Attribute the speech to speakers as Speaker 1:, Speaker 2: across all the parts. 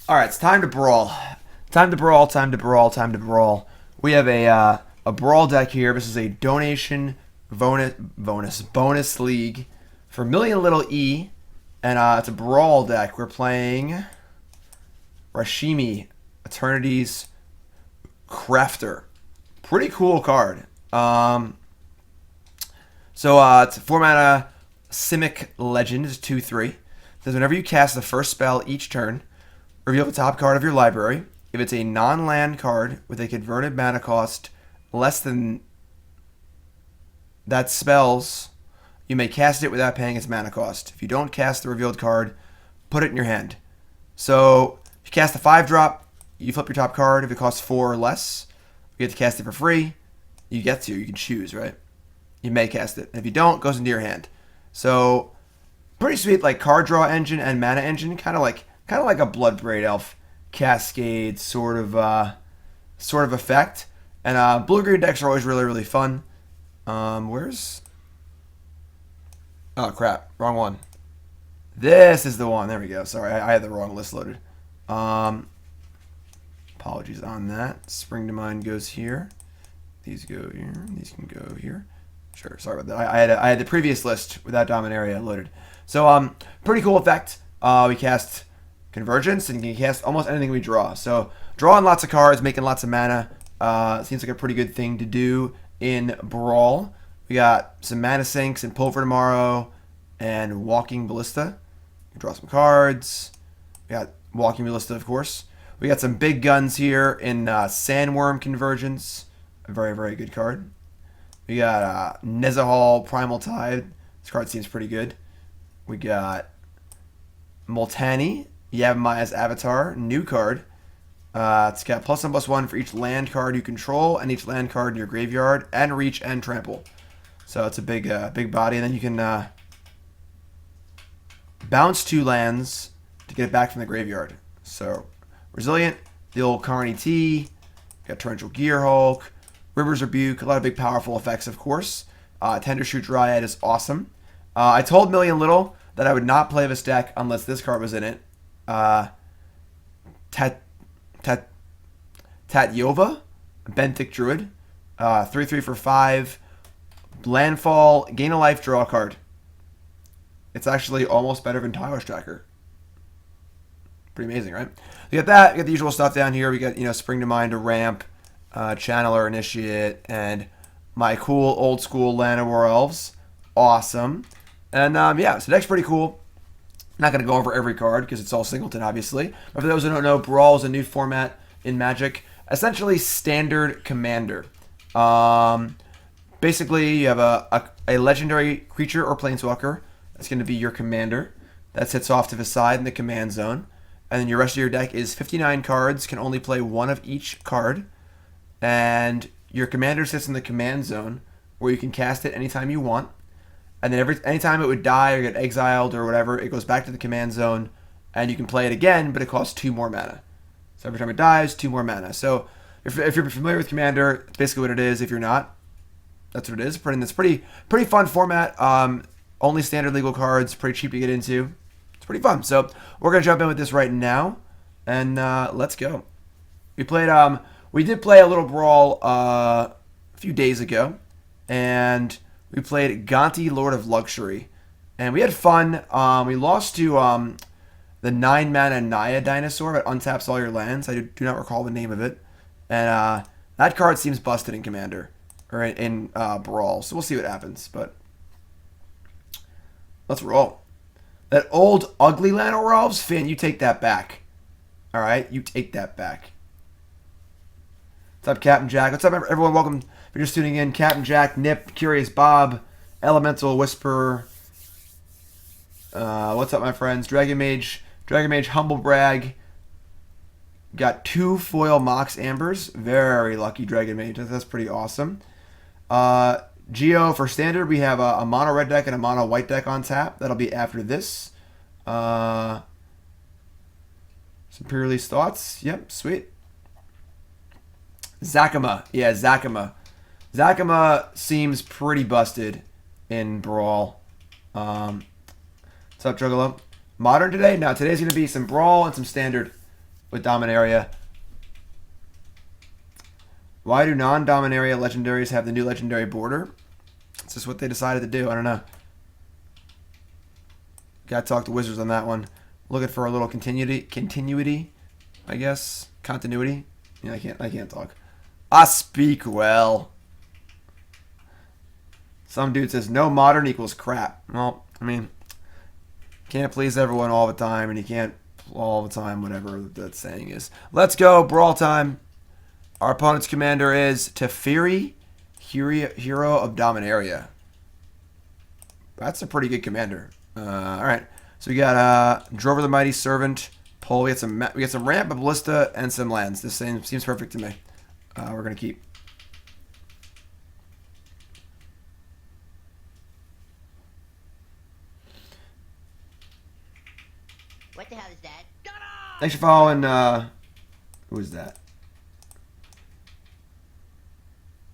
Speaker 1: All right, it's time to brawl. Time to brawl. Time to brawl. Time to brawl. We have a brawl deck here. This is a donation bonus league for MillionLittlee, and it's a brawl deck. We're playing Rashmi, Eternities, Crafter. Pretty cool card. It's a 4-mana Simic Legend. It's 2/3. It says whenever you cast the first spell each turn, reveal the top card of your library. If it's a non-land card with a converted mana cost less than that spell's, you may cast it without paying its mana cost. If you don't cast the revealed card, put it in your hand. So if you cast a 5-drop, you flip your top card. If it costs 4 or less, you get to cast it for free. You can choose, right? You may cast it. And if you don't, it goes into your hand. So pretty sweet, like card draw engine and mana engine, kind of like a Bloodbraid Elf Cascade sort of effect. And blue-green decks are always really fun. Where's? Oh crap, wrong one. This is the one. There we go. Sorry, I had the wrong list loaded. Apologies on that. Spring to Mind goes here. These go here. These can go here. Sure. Sorry about that. I had the previous list without Dominaria loaded. So pretty cool effect. We cast Convergence, and you can cast almost anything we draw. So drawing lots of cards, making lots of mana. Seems like a pretty good thing to do in Brawl. We got some mana sinks and Pull for Tomorrow and Walking Ballista. You can draw some cards. We got Walking Ballista, of course. We got some big guns here in Sandworm Convergence. A very good card. We got Nezahal Primal Tide. This card seems pretty good. We got Multani, Yavimai's Avatar, new card. It's got +1/+1 for each land card you control and each land card in your graveyard, and reach and trample. So it's a big body, and then you can bounce 2 lands to get it back from the graveyard. So Resilient, the old Carney T, got Torrential Gearhulk, River's Rebuke, a lot of big powerful effects, of course. Tender Shoot Dryad is awesome. I told MillionLittlee that I would not play this deck unless this card was in it. Tatyova, Benthic Druid, 3/3 for 5, landfall, gain a life, draw a card. It's actually almost better than Tyler's Tracker. Pretty amazing, right? You got that. You got the usual stuff down here. We got Spring to Mind, a ramp, Channeler, Initiate, and my cool old school Llanowar Elves. Awesome. And yeah, so the deck's pretty cool. Not going to go over every card because it's all singleton, obviously. But for those who don't know, Brawl is a new format in Magic. Essentially, standard commander. Basically, you have a legendary creature or planeswalker. That's going to be your commander. That sits off to the side in the command zone. And then your rest of your deck is 59 cards. Can only play 1 of each card. And your commander sits in the command zone, where you can cast it anytime you want. And then anytime it would die or get exiled or whatever, it goes back to the command zone, and you can play it again, but it costs 2 more mana. So every time it dies, 2 more mana. So if you're familiar with Commander, it's basically what it is. If you're not, that's what it is. It's pretty fun format. Only standard legal cards, pretty cheap to get into. It's pretty fun. So we're gonna jump in with this right now, and let's go. We did play a little Brawl a few days ago, and we played Gonti, Lord of Luxury, and we had fun. We lost to the 9-mana Naya dinosaur that untaps all your lands. I do not recall the name of it, and that card seems busted in Commander or in Brawl. So we'll see what happens. But let's roll. That old ugly Llanowar Elves, Finn, you take that back. All right, you take that back. What's up, Captain Jack? What's up, everyone? Welcome. If you're just tuning in, Captain Jack, Nip, Curious Bob, Elemental Whisperer. What's up, my friends? Dragon Mage, Humble Brag. Got 2 foil Mox Ambers. Very lucky Dragon Mage. That's pretty awesome. Geo for standard, we have a mono red deck and a mono white deck on tap. That'll be after this. Some pre-release thoughts. Yep, sweet. Zakama. Yeah, Zakama. Zakama seems pretty busted in Brawl. What's up, Juggalo? Modern today? No, today's going to be some Brawl and some Standard. with Dominaria. Why do non-Dominaria legendaries have the new legendary border? It's just what they decided to do. I don't know. Gotta talk to Wizards on that one. Looking for a little continuity, I guess. Continuity. Yeah, I can't talk. I speak well. Some dude says no modern equals crap. Well, I mean, can't please everyone all the time, and you can't all the time, whatever that saying is. Let's go, brawl time. Our opponent's commander is Teferi, Hero of Dominaria. That's a pretty good commander. All right, so we got Drover the Mighty Servant, Pole. We got some ramp, a ballista, and some lands. This seems perfect to me. We're gonna keep.
Speaker 2: What the hell is that?
Speaker 1: Thanks for following. Who is that?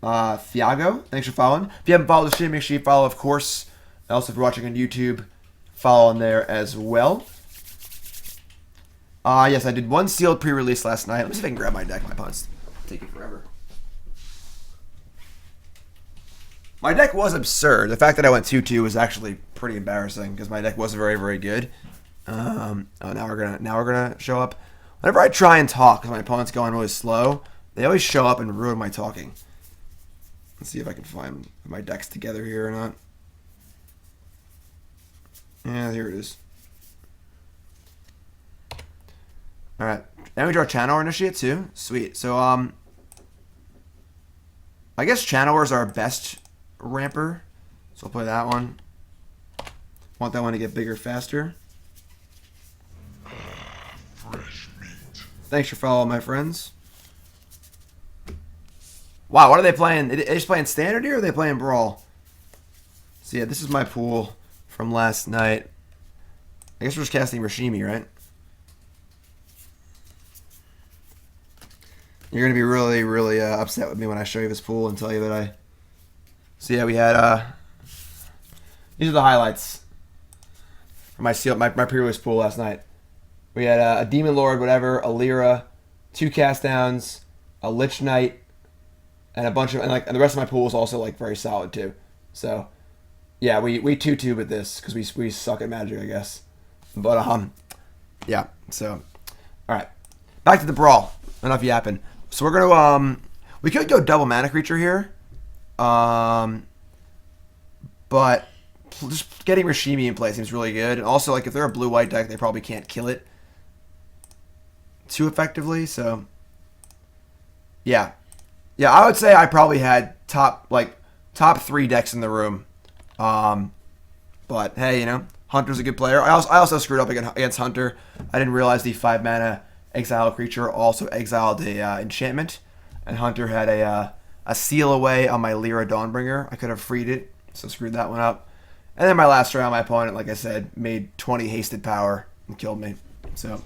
Speaker 1: Thiago. Thanks for following. If you haven't followed the stream, make sure you follow, of course. Also, if you're watching on YouTube, follow on there as well. Yes, I did one sealed pre-release last night. Let me see if I can grab my deck. My opponent's taking forever. My deck was absurd. The fact that I went 2-2 was actually pretty embarrassing because my deck wasn't very, very good. Now we're gonna show up. Whenever I try and talk, because my opponent's going really slow, they always show up and ruin my talking. Let's see if I can find my decks together here or not. Yeah, here it is. All right, and we draw Channeler Initiate too. Sweet. So I guess Channeler is our best ramper, so I'll play that one. Want that one to get bigger faster.
Speaker 3: Fresh meat.
Speaker 1: Thanks for following, my friends. Wow, what are they playing? Are they just playing Standard here, or are they playing Brawl? So yeah, this is my pool from last night. I guess we're just casting Rashmi, right? You're going to be really, really upset with me when I show you this pool and tell you that I... So yeah, we had... These are the highlights from my previous pool last night. We had a Demon Lord, whatever, a Lyra, 2 cast downs, a Lich Knight, and a bunch of... And the rest of my pool was also like very solid too. So yeah, we 2-2 with this because we suck at Magic, I guess. But yeah. So all right, back to the brawl. Enough yapping. So we're gonna we could go double mana creature here, but just getting Rashmi in play seems really good. And also, like, if they're a blue-white deck, they probably can't kill it too effectively. So yeah, I would say I probably had top 3 decks in the room. But hey, you know, Hunter's a good player. I also screwed up against Hunter. I didn't realize the 5 mana exile creature also exiled a enchantment, and Hunter had a seal away on my Lyra Dawnbringer. I could have freed it, so screwed that one up. And then my last round, my opponent, like I said, made 20 hasted power and killed me. So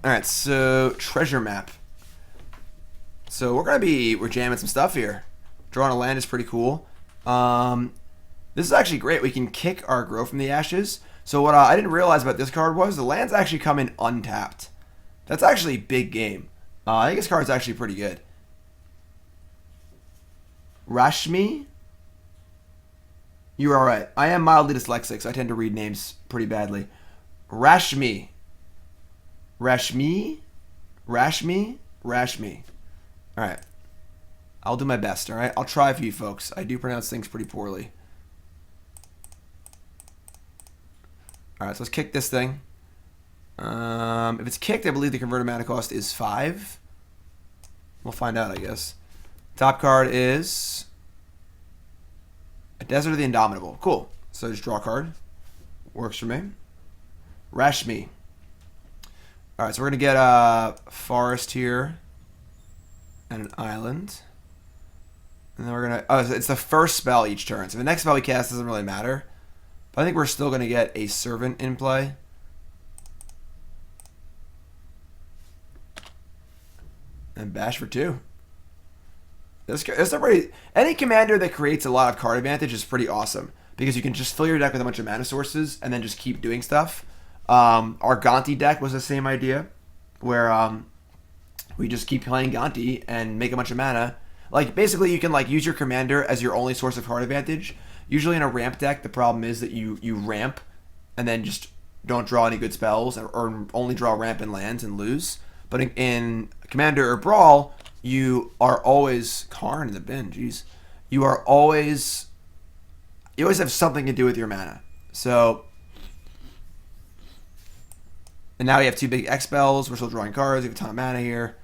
Speaker 1: alright, so treasure map. So we're jamming some stuff here. Drawing a land is pretty cool. This is actually great. We can kick our Grow from the Ashes. So what I didn't realize about this card was the lands actually come in untapped. That's actually big game. I think this card's actually pretty good. Rashmi? You are right. I am mildly dyslexic, so I tend to read names pretty badly. Rashmi. Rashmi? Rashmi? Rashmi. Alright. I'll do my best, alright? I'll try for you folks. I do pronounce things pretty poorly. Alright, so let's kick this thing. If it's kicked, I believe the converted mana cost is 5. We'll find out, I guess. Top card is a Desert of the Indomitable. Cool. So just draw a card. Works for me. Rashmi. Alright, so we're going to get a forest here and an island. And then we're going to... Oh, it's the first spell each turn. So the next spell we cast doesn't really matter. But I think we're still going to get a servant in play. And bash for 2. Any commander that creates a lot of card advantage is pretty awesome. Because you can just fill your deck with a bunch of mana sources and then just keep doing stuff. Our Gonti deck was the same idea, where we just keep playing Gonti and make a bunch of mana. Like, basically, you can like use your commander as your only source of card advantage. Usually in a ramp deck, the problem is that you ramp and then just don't draw any good spells, or only draw ramp and lands and lose. But in Commander or Brawl, you are always Karn in the bin. Jeez, you always have something to do with your mana. So, and now we have 2 big X spells. We're still drawing cards. We have a ton of mana here.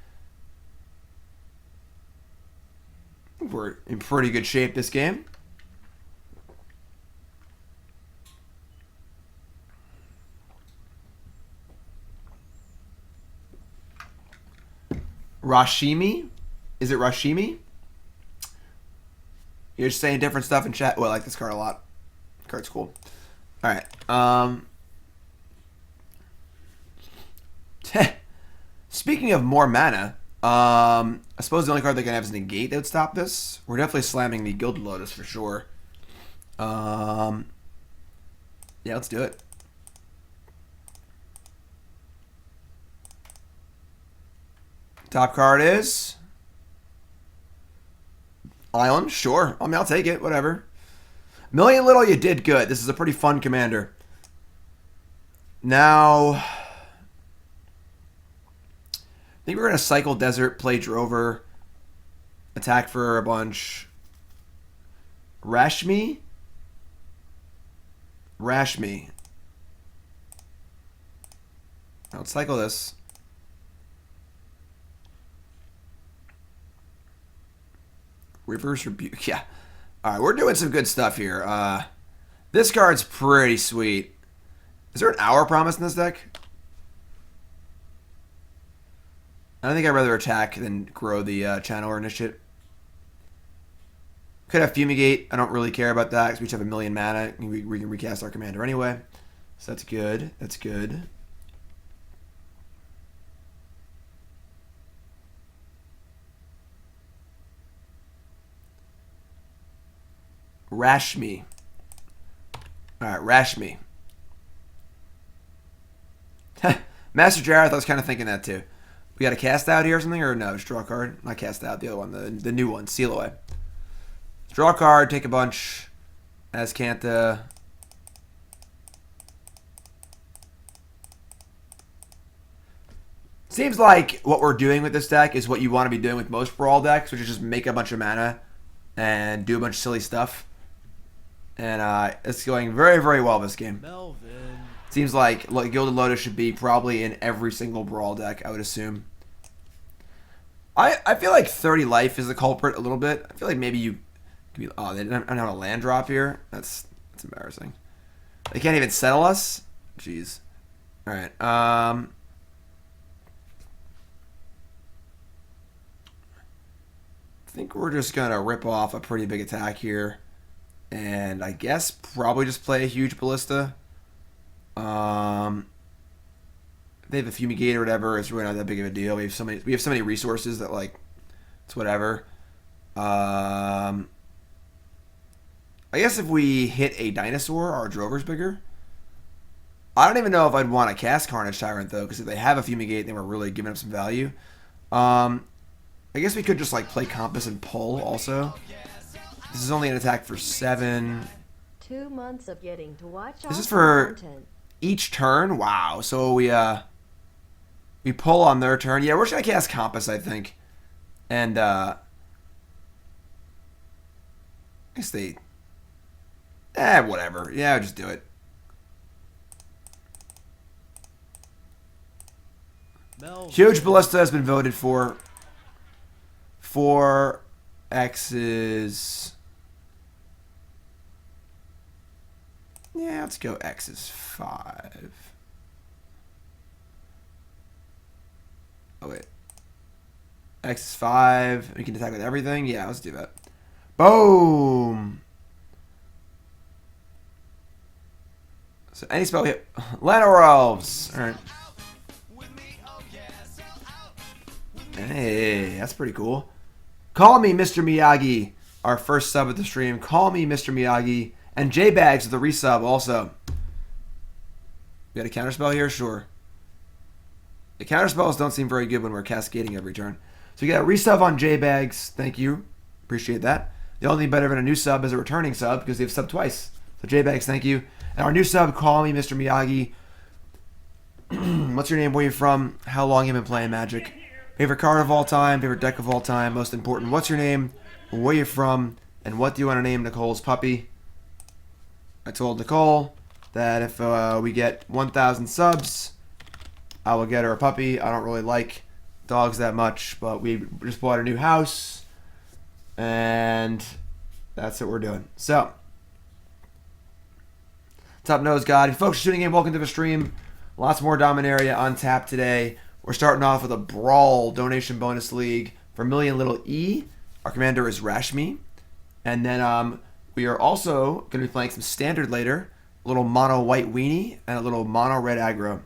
Speaker 1: We're in pretty good shape this game. Rashmi? Is it Rashmi? You're just saying different stuff in chat. Well, I like this card a lot. Card's cool. Alright. Speaking of more mana, I suppose the only card they can have is Negate that would stop this. We're definitely slamming the Gilded Lotus for sure. Yeah, let's do it. Top card is Island. Sure. I mean, I'll take it. Whatever. MillionLittlee, you did good. This is a pretty fun commander. Now, I think we're going to cycle Desert, play Drover, attack for a bunch. Rashmi? Rashmi. Let's cycle this. Reverse Rebuke. Yeah. All right, we're doing some good stuff here. This card's pretty sweet. Is there an Hour Promise in this deck? I don't think I'd rather attack than grow the channel or initiate. Could have Fumigate. I don't really care about that because we just have a million mana. We can recast our commander anyway. So that's good. That's good. Rashmi. Alright, Rashmi. Master Jareth, I was kind of thinking that too. We got a cast out here or something? Or no, just draw a card. Not cast out, the other one, the new one. Seal away. Draw a card, take a bunch. Azcanta. Seems like what we're doing with this deck is what you want to be doing with most Brawl decks, which is just make a bunch of mana and do a bunch of silly stuff. And it's going very, very well this game.
Speaker 4: Melvin.
Speaker 1: Seems like Gilded Lotus should be probably in every single Brawl deck, I would assume. I feel like 30 life is the culprit a little bit. I feel like maybe you... Oh, they don't have a land drop here? That's embarrassing. They can't even settle us? Jeez. Alright, I think we're just going to rip off a pretty big attack here. And I guess probably just play a huge Ballista. If they have a Fumigate or whatever, it's really not that big of a deal. We have so many resources that, like, it's whatever. I guess if we hit a Dinosaur, our Drover's bigger. I don't even know if I'd want to cast Carnage Tyrant, though, because if they have a Fumigate, they were really giving up some value. I guess we could just, like, play Compass and pull also. This is only an attack for 7.
Speaker 5: 2 months of getting to watch.
Speaker 1: This is for each turn. Wow. So we pull on their turn. Yeah, we're just gonna cast Compass, I think. And I guess they whatever. Yeah, I'll just do it.
Speaker 4: Melvin.
Speaker 1: Huge Ballista has been voted for. 4 X's. Yeah, let's go X is 5. Oh, wait. X is 5. We can attack with everything. Yeah, let's do that. Boom! So any spell we hit. Llanowar Elves! Alright. Hey, that's pretty cool. Call me Mr. Miyagi. Our first sub at the stream. Call me Mr. Miyagi. And J-Bags with the resub also. We got a counterspell here? Sure. The counterspells don't seem very good when we're cascading every turn. So you got a resub on J-Bags. Thank you. Appreciate that. The only thing better than a new sub is a returning sub because they've subbed twice. So J-Bags, thank you. And our new sub, call me Mr. Miyagi. What's your name? Where you from? How long you been playing Magic? Favorite card of all time? Favorite deck of all time? Most important, what's your name? Where you from? And what do you want to name Nicole's puppy? I told Nicole that if we get 1,000 subs, I will get her a puppy. I don't really like dogs that much, but we just bought a new house, and that's what we're doing. So, Top Nose God, if folks are tuning in, welcome to the stream. Lots more Dominaria on tap today. We're starting off with a Brawl donation bonus league for MillionLittlee. Our commander is Rashmi. And then we are also going to be playing some standard later. A little mono white weenie and a little mono red aggro.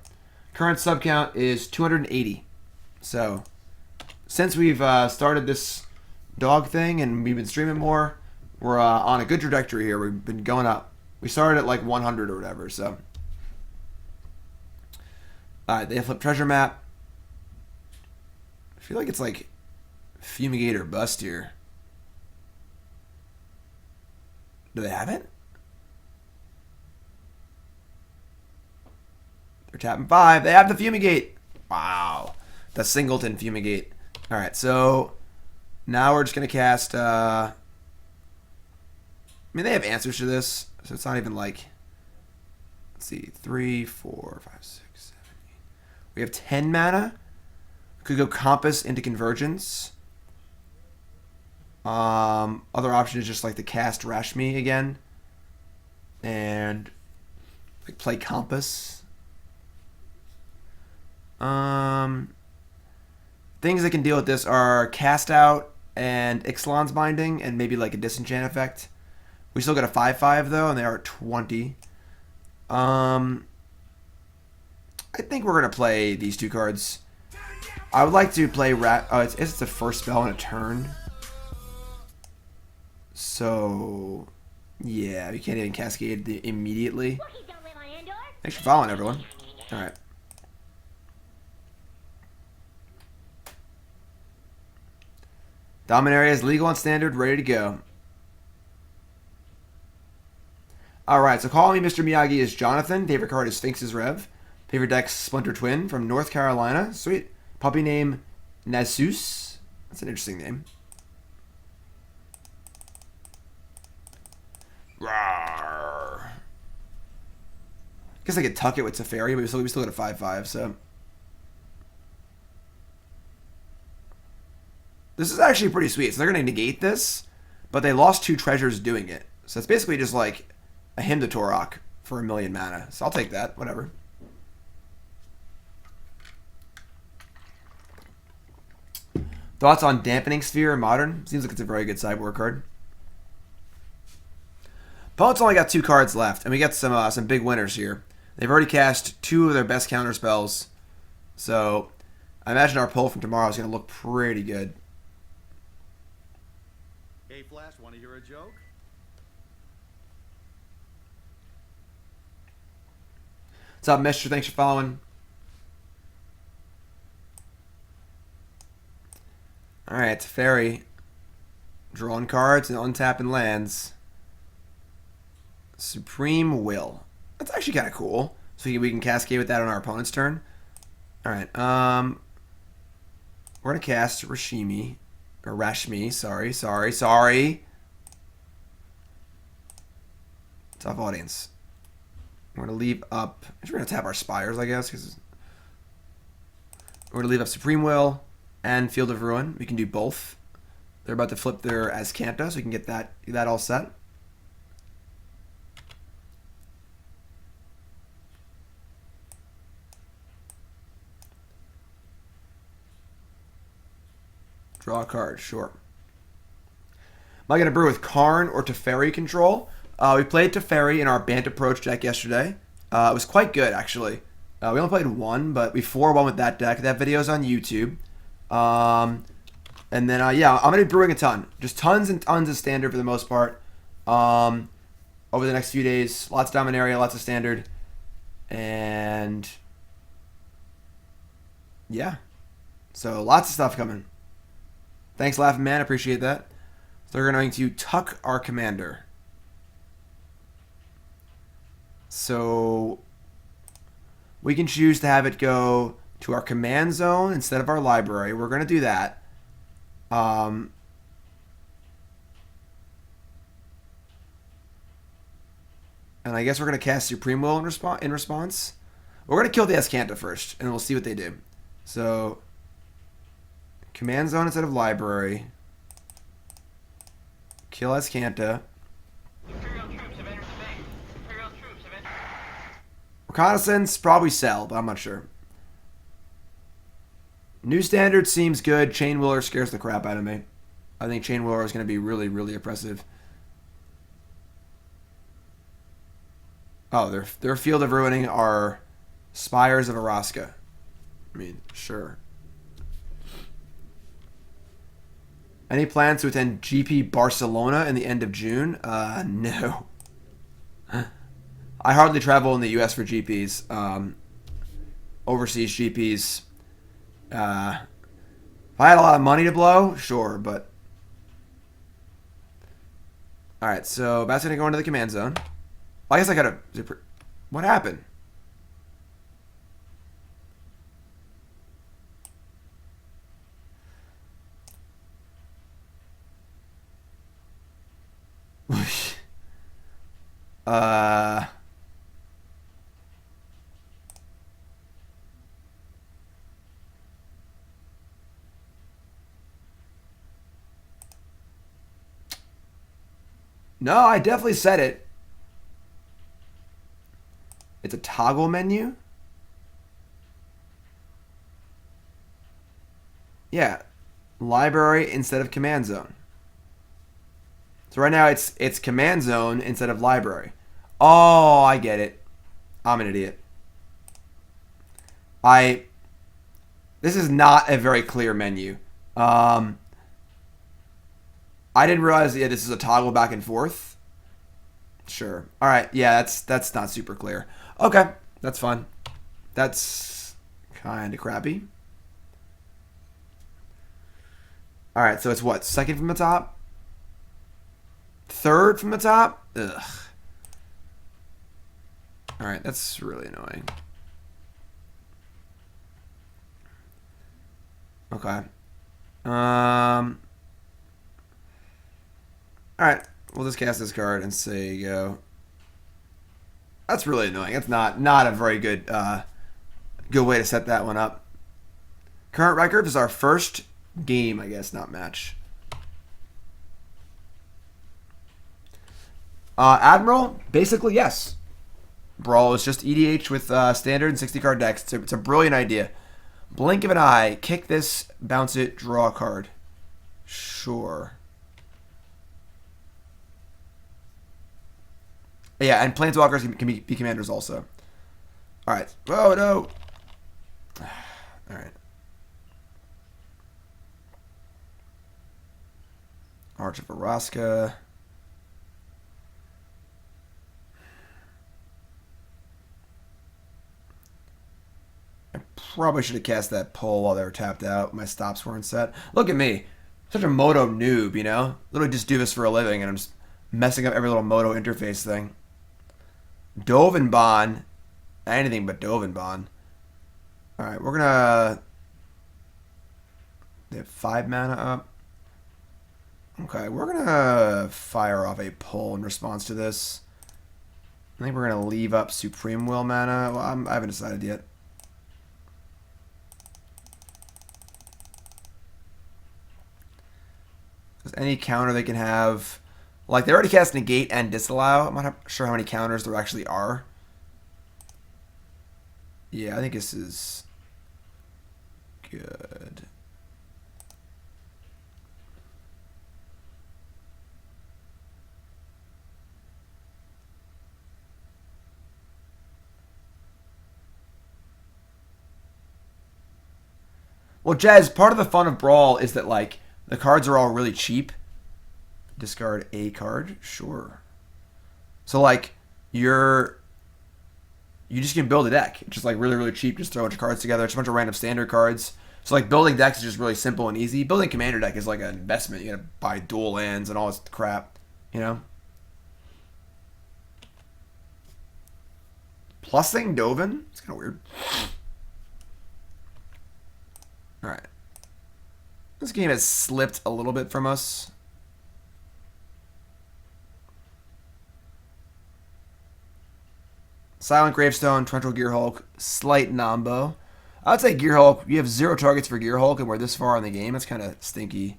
Speaker 1: Current sub count is 280. So, since we've started this dog thing and we've been streaming more, we're on a good trajectory here. We've been going up. We started at like 100 or whatever, so. Alright, they flip treasure map. I feel like it's like fumigate or bust here. Do they have it? They're tapping 5. They have the fumigate. Wow. The singleton fumigate. Alright, so now we're just going to cast... I mean, they have answers to this, so it's not even like... Let's see. 3, 4, 5, 6, 7, 8. We have 10 mana. Could go Compass into Convergence. Other option is just like the cast Rashmi again. And like play Compass. Things that can deal with this are Cast Out and Ixalan's Binding and maybe like a Disenchant effect. We still got a 5/5 though, and they are at 20. I think we're gonna play these two cards. I would like to play it's the first spell in a turn. So yeah, we can't even cascade immediately. Thanks for following, everyone. Alright. Dominaria is legal and standard, ready to go. Alright, so calling me Mr. Miyagi is Jonathan. Favorite card is Sphinx's Rev. Favorite deck, Splinter Twin from North Carolina. Sweet. Puppy name, Nasus. That's an interesting name. Rawr. Guess I could tuck it with Teferi, but we still got a 5/5, so. This is actually pretty sweet. So they're going to negate this, but they lost 2 treasures doing it. So it's basically just like a Hymn to Torok for 1,000,000 mana. So I'll take that, whatever. Thoughts on Dampening Sphere in Modern? Seems like it's a very good sideboard card. Opponent's only got 2 cards left, and we got some big winners here. They've already cast 2 of their best counter spells, so I imagine our pull from tomorrow is going to look pretty good.
Speaker 4: Hey Flash, want to hear a joke?
Speaker 1: What's up, Mister? Thanks for following. Alright, Teferi. Drawing cards and untapping lands. Supreme Will. That's actually kind of cool. So we can cascade with that on our opponent's turn. Alright, we're going to cast Rashmi. Or Rashmi, sorry. Tough audience. We're going to leave up... We're going to tap our Spires, I guess. Cause we're going to leave up Supreme Will and Field of Ruin. We can do both. They're about to flip their Azcanta, so we can get that all set. Draw a card, sure. Am I going to brew with Karn or Teferi control? We played Teferi in our Bant Approach deck yesterday. It was quite good, actually. We only played 1, but we 4-1 with that deck. That video's on YouTube. And then, yeah, I'm going to be brewing a ton. Just tons and tons of standard for the most part. Over the next few days. Lots of Dominaria, lots of standard. And yeah. So lots of stuff coming. Thanks, Laughing Man. Appreciate that. So we're going to tuck our commander. So we can choose to have it go to our command zone instead of our library. We're going to do that. And I guess we're going to cast Supreme Will in response. We're going to kill the Escanta first, and we'll see what they do. So, command zone instead of library. Kill Escanta.
Speaker 6: Imperial troops have entered the base. Imperial troops have entered.
Speaker 1: Reconnaissance, probably sell, but I'm not sure. New Standard seems good. Chain Willer scares the crap out of me. I think Chain Willer is going to be really, really oppressive. Oh, their Field of Ruining are Spires of Araska. I mean, sure. Any plans to attend GP Barcelona in the end of June? No. I hardly travel in the U.S. for GPs. Overseas GPs. If I had a lot of money to blow, sure, but... Alright, so that's going to go into the command zone. I guess I gotta... What happened? No, I definitely said it. It's a toggle menu. Yeah. Library instead of command zone. So right now it's command zone instead of library. Oh, I get it. I'm an idiot. This is not a very clear menu. I didn't realize this is a toggle back and forth. Sure. All right. Yeah, that's not super clear. Okay, that's fine. That's kind of crappy. All right, so it's what? Second from the top? Third from the top? Ugh. All right, that's really annoying. Okay. Alright, we'll just cast this card and say go. That's really annoying. That's not a very good good way to set that one up. Current record is our first game, I guess, not match. Admiral, basically yes. Brawl is just EDH with standard and 60 card decks. It's a brilliant idea. Blink of an eye, kick this, bounce it, draw a card. Sure. Yeah, and Planeswalkers can be commanders also. Alright. Oh, no. Alright. Arch of Araska. I probably should have cast that pull while they were tapped out. My stops weren't set. Look at me. Such a Moto noob, you know? Literally just do this for a living, and I'm just messing up every little Moto interface thing. Dovinbon. Anything but Dovinbon. Alright, we're gonna... They have 5 mana up. Okay, we're gonna fire off a pull in response to this. I think we're gonna leave up Supreme Will mana. Well, I haven't decided yet. There's any counter they can have... Like, they already cast Negate and Disallow. I'm not sure how many counters there actually are. Yeah, I think this is good. Well, Jez, part of the fun of Brawl is that, like, the cards are all really cheap. Discard a card? Sure. So, like, your you just can build a deck. It's just like really, really cheap. Just throw a bunch of cards together. It's a bunch of random standard cards. So like building decks is just really simple and easy. Building commander deck is like an investment. You gotta buy dual lands and all this crap, you know? Plus thing Dovin? It's kind of weird. Alright. This game has slipped a little bit from us. Silent Gravestone, Torrential Gearhulk, Slight Nombo. I would say Gearhulk, you have 0 targets for Gearhulk, and we're this far in the game. It's kind of stinky.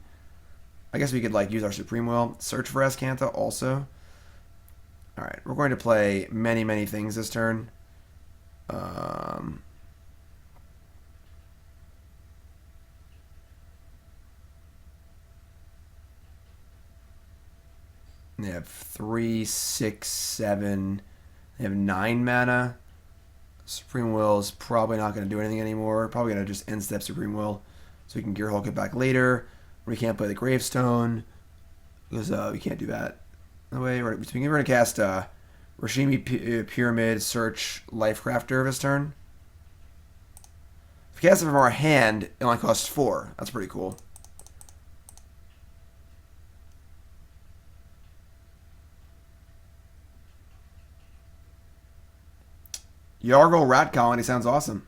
Speaker 1: I guess we could like use our Supreme Will. Search for Azcanta also. Alright, we're going to play many, many things this turn. They have 3, 6, 7... They have 9 mana. Supreme Will is probably not going to do anything anymore. Probably going to just end step Supreme Will. So we can Gear Hulk it back later. We can't play the Gravestone. Because we can't do that. No way. We're going to cast Rashmi Pyramid, Search, Lifecrafter this turn. If we cast it from our hand, it only costs 4. That's pretty cool. Yargle Rat Colony sounds awesome.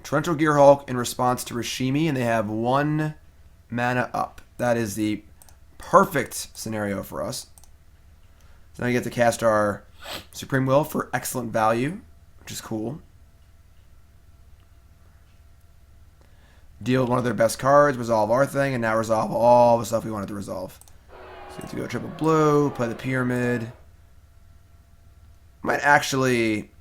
Speaker 1: Torrential Gearhulk in response to Rashmi, and they have 1 mana up. That is the perfect scenario for us. So now we get to cast our Supreme Will for excellent value, which is cool. Deal one of their best cards, resolve our thing, and now resolve all the stuff we wanted to resolve. So we have to go triple blue, play the Pyramid. Might actually...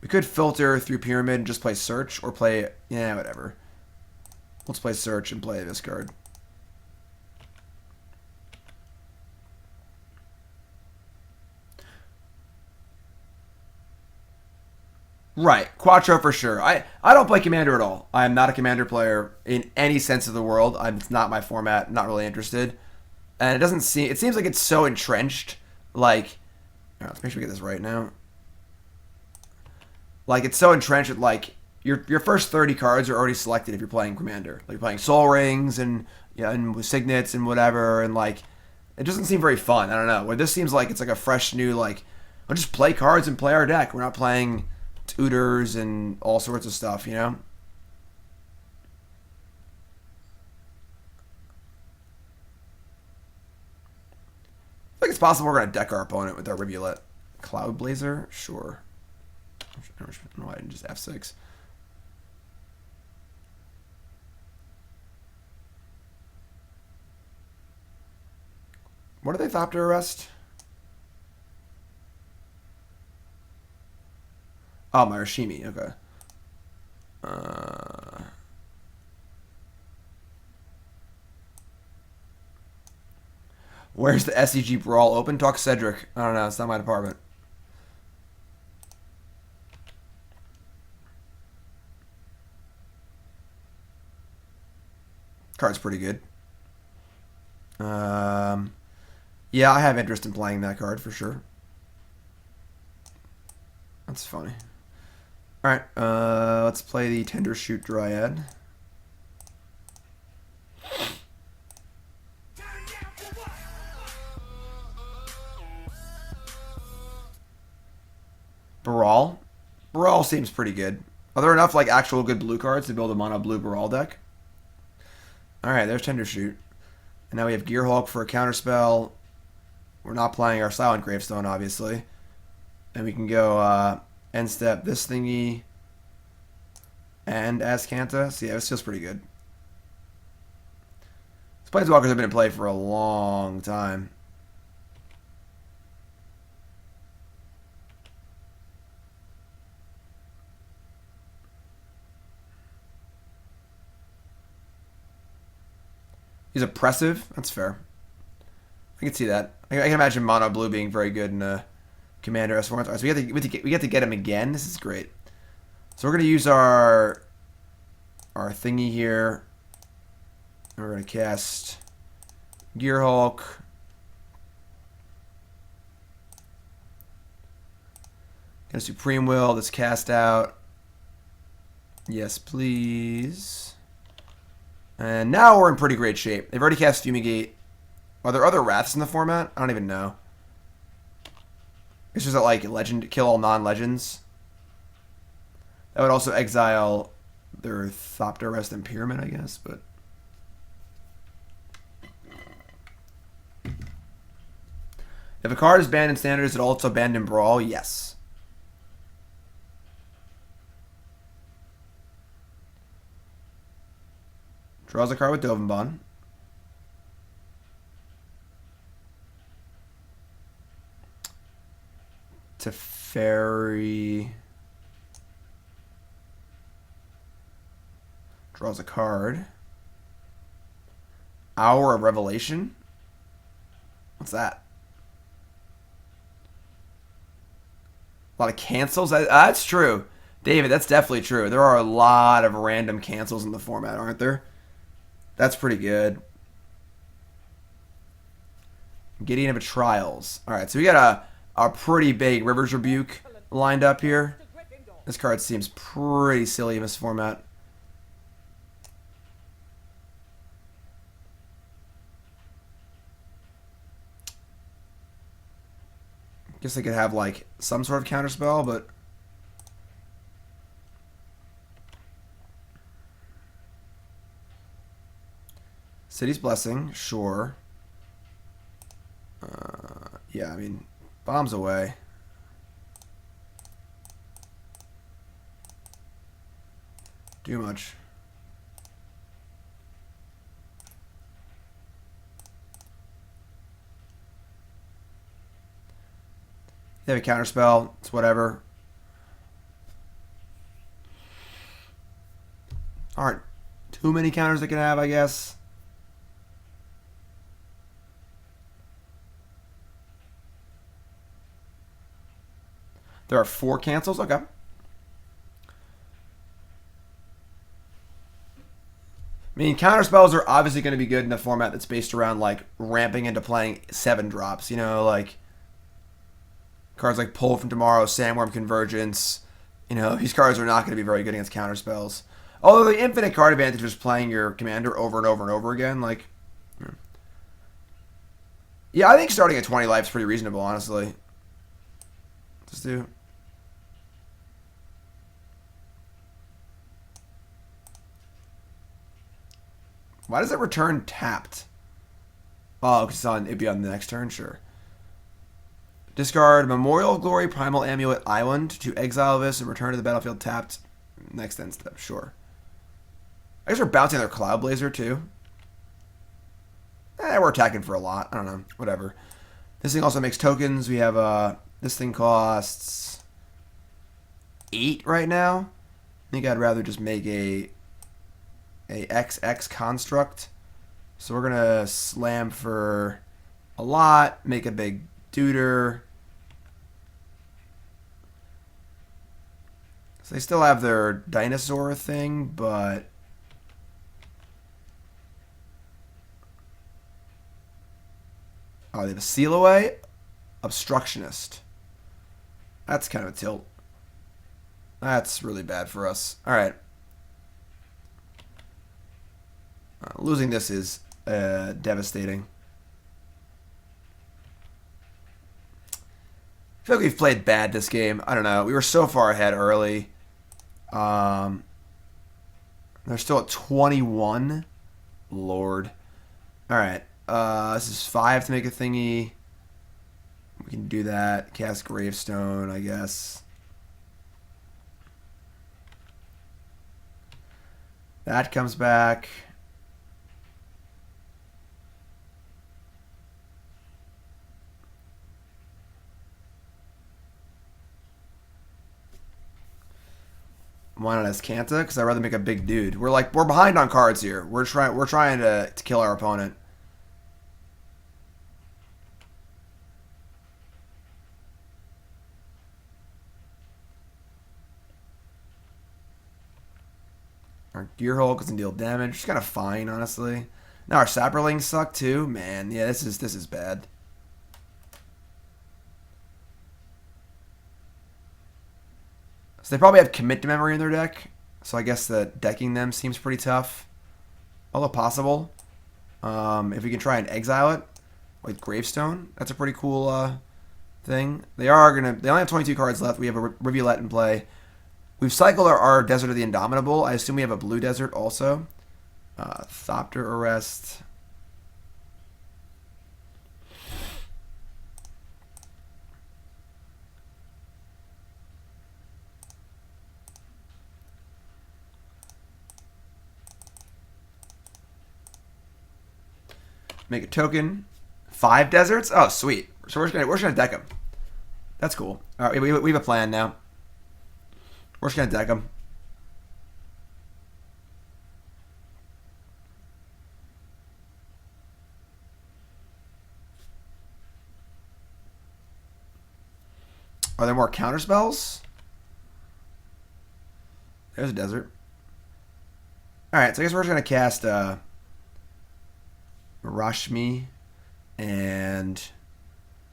Speaker 1: We could filter through Pyramid and just play Search, or play... Yeah, whatever. Let's play Search and play this card. Right, Quattro for sure. I don't play Commander at all. I am not a Commander player in any sense of the world. It's not my format, not really interested. And it doesn't seem... It seems like it's so entrenched. Like... Let's make sure we get this right now. Like, it's so entrenched that, like, your first 30 cards are already selected if you're playing Commander. Like, you're playing Soul Rings and, yeah, and with Signets and whatever. And, like, it doesn't seem very fun. I don't know. Where this seems like it's like a fresh new, like, we'll just play cards and play our deck. We're not playing tutors and all sorts of stuff, you know? I think it's possible we're going to deck our opponent with our Rivulet. Cloud Blazer? Sure. I don't know why I didn't just F6. What do they thought to arrest? Oh, my Rashmi. Okay. Where's the SEG Brawl open? Talk Cedric. I don't know. It's not my department. Card's pretty good. Yeah, I have interest in playing that card for sure. That's funny. Alright, let's play the Tender Shoot Dryad. Brawl. Brawl seems pretty good. Are there enough like actual good blue cards to build a mono blue Brawl deck? Alright, there's Tender Shoot. And now we have Gearhulk for a counterspell. We're not playing our Silent Gravestone, obviously. And we can go end step this thingy and Azcanta. So yeah, this feels pretty good. These Planeswalkers have been in play for a long time. He's oppressive. That's fair. I can see that. I can imagine mono blue being very good in a Commander S4. Right, so we get to get him again. This is great. So we're gonna use our thingy here. And we're gonna cast Gear Hulk. Got a Supreme Will that's cast out. Yes, please. And now we're in pretty great shape. They've already cast Fumigate. Are there other Wraths in the format? I don't even know. It's just that, like, legend kill all non-legends. That would also exile their Thopter Rest and Pyramid, I guess, but... If a card is banned in Standard, is it also banned in Brawl? Yes. Draws a card with Dovenbon. Teferi. Draws a card. Hour of Revelation? What's that? A lot of cancels? That's true. David, that's definitely true. There are a lot of random cancels in the format, aren't there? That's pretty good. Gideon of Trials. Alright, so we got a pretty big River's Rebuke lined up here. This card seems pretty silly in this format. Guess they could have, like, some sort of counterspell, but... City's Blessing, sure. Yeah, I mean, bombs away. Too much. They have a counterspell. It's whatever. Aren't too many counters they can have, I guess. There are 4 cancels? Okay. I mean, counterspells are obviously going to be good in a format that's based around, like, ramping into playing 7 drops. You know, like, cards like Pull from Tomorrow, Sandworm Convergence. You know, these cards are not going to be very good against counterspells. Although the infinite card advantage is playing your commander over and over and over again, like... Yeah, I think starting at 20 life is pretty reasonable, honestly. Just do... Why does it return tapped? Oh, because it'd be on the next turn? Sure. Discard Memorial of Glory, Primal Amulet Island to exile this and return to the battlefield tapped. Next end step, sure. I guess we're bouncing their Cloud Blazer too. We're attacking for a lot. I don't know. Whatever. This thing also makes tokens. We have this thing costs 8 right now. I think I'd rather just make a XX construct. So we're gonna slam for a lot, make a big duder. So they still have their dinosaur thing, but oh, they have a seal away, obstructionist. That's kind of a tilt. That's really bad for us. All right. Losing this is devastating. I feel like we've played bad this game. I don't know. We were so far ahead early. They're still at 21. Lord. Alright. This is 5 to make a thingy. We can do that. Cast Gravestone, I guess. That comes back. Why not as Kanta? Because I'd rather make a big dude. We're behind on cards here. We're trying to kill our opponent. Our Gear Hulk doesn't deal damage. It's kind of fine, honestly. Now our Saberlings suck too. Man, yeah, this is bad. So they probably have commit to memory in their deck. So I guess that decking them seems pretty tough. Although possible. If we can try and exile it with Gravestone, that's a pretty cool thing. They only have 22 cards left. We have a Rivulet in play. We've cycled our Desert of the Indomitable. I assume we have a blue desert also. Thopter Arrest. Make a token. 5 deserts? Oh, sweet. So we're just gonna deck them. That's cool. All right, we have a plan now. We're just gonna deck them. Are there more counter spells? There's a desert. All right, so I guess we're just gonna cast Rashmi and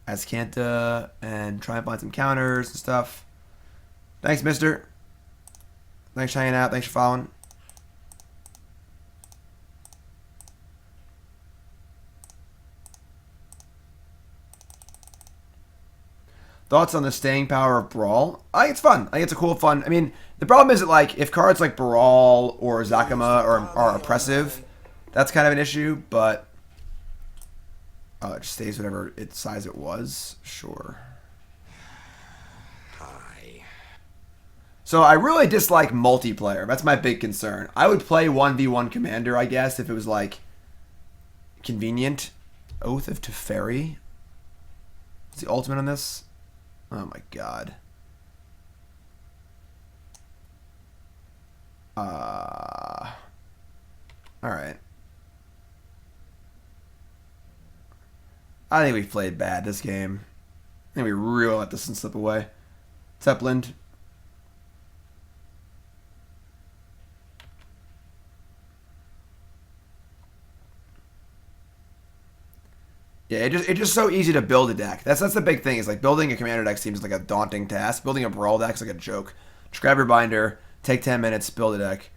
Speaker 1: Azcanta and try and find some counters and stuff. Thanks, mister. Thanks for hanging out. Thanks for following. Thoughts on the staying power of Brawl? I think it's fun. I think it's a cool fun. I mean, the problem is that like if cards like Brawl or Zakama are oppressive, that's kind of an issue, but it just stays whatever its size it was. Sure.
Speaker 3: Hi.
Speaker 1: So I really dislike multiplayer. That's my big concern. I would play 1v1 Commander, I guess, if it was like convenient. Oath of Teferi. What's the ultimate on this? Oh my god. Alright. I think we've played bad this game. I think we really let this one slip away. Zeppelin. Yeah, it's just so easy to build a deck. That's the big thing. Is like building a commander deck seems like a daunting task. Building a brawl deck is like a joke. Just grab your binder, take 10 minutes, build a deck.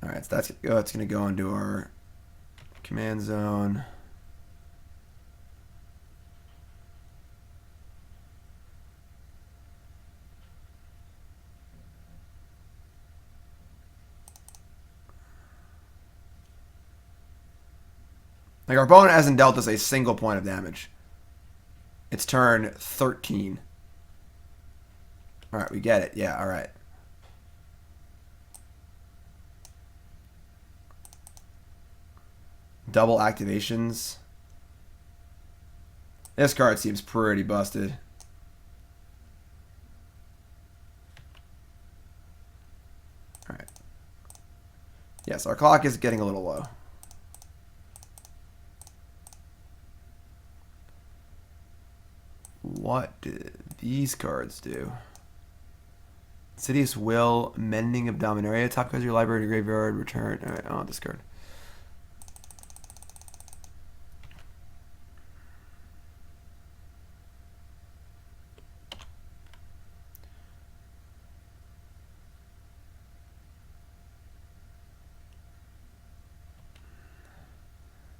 Speaker 1: All right, so that's gonna go into our command zone. Like, our opponent hasn't dealt us a single point of damage. It's turn 13. Alright, we get it. Yeah, alright. Double activations. This card seems pretty busted. Alright. Yes, our clock is getting a little low. What do these cards do? Insidious Will, Mending of Dominaria. Top cards of your library to graveyard, return. Alright, I want this card.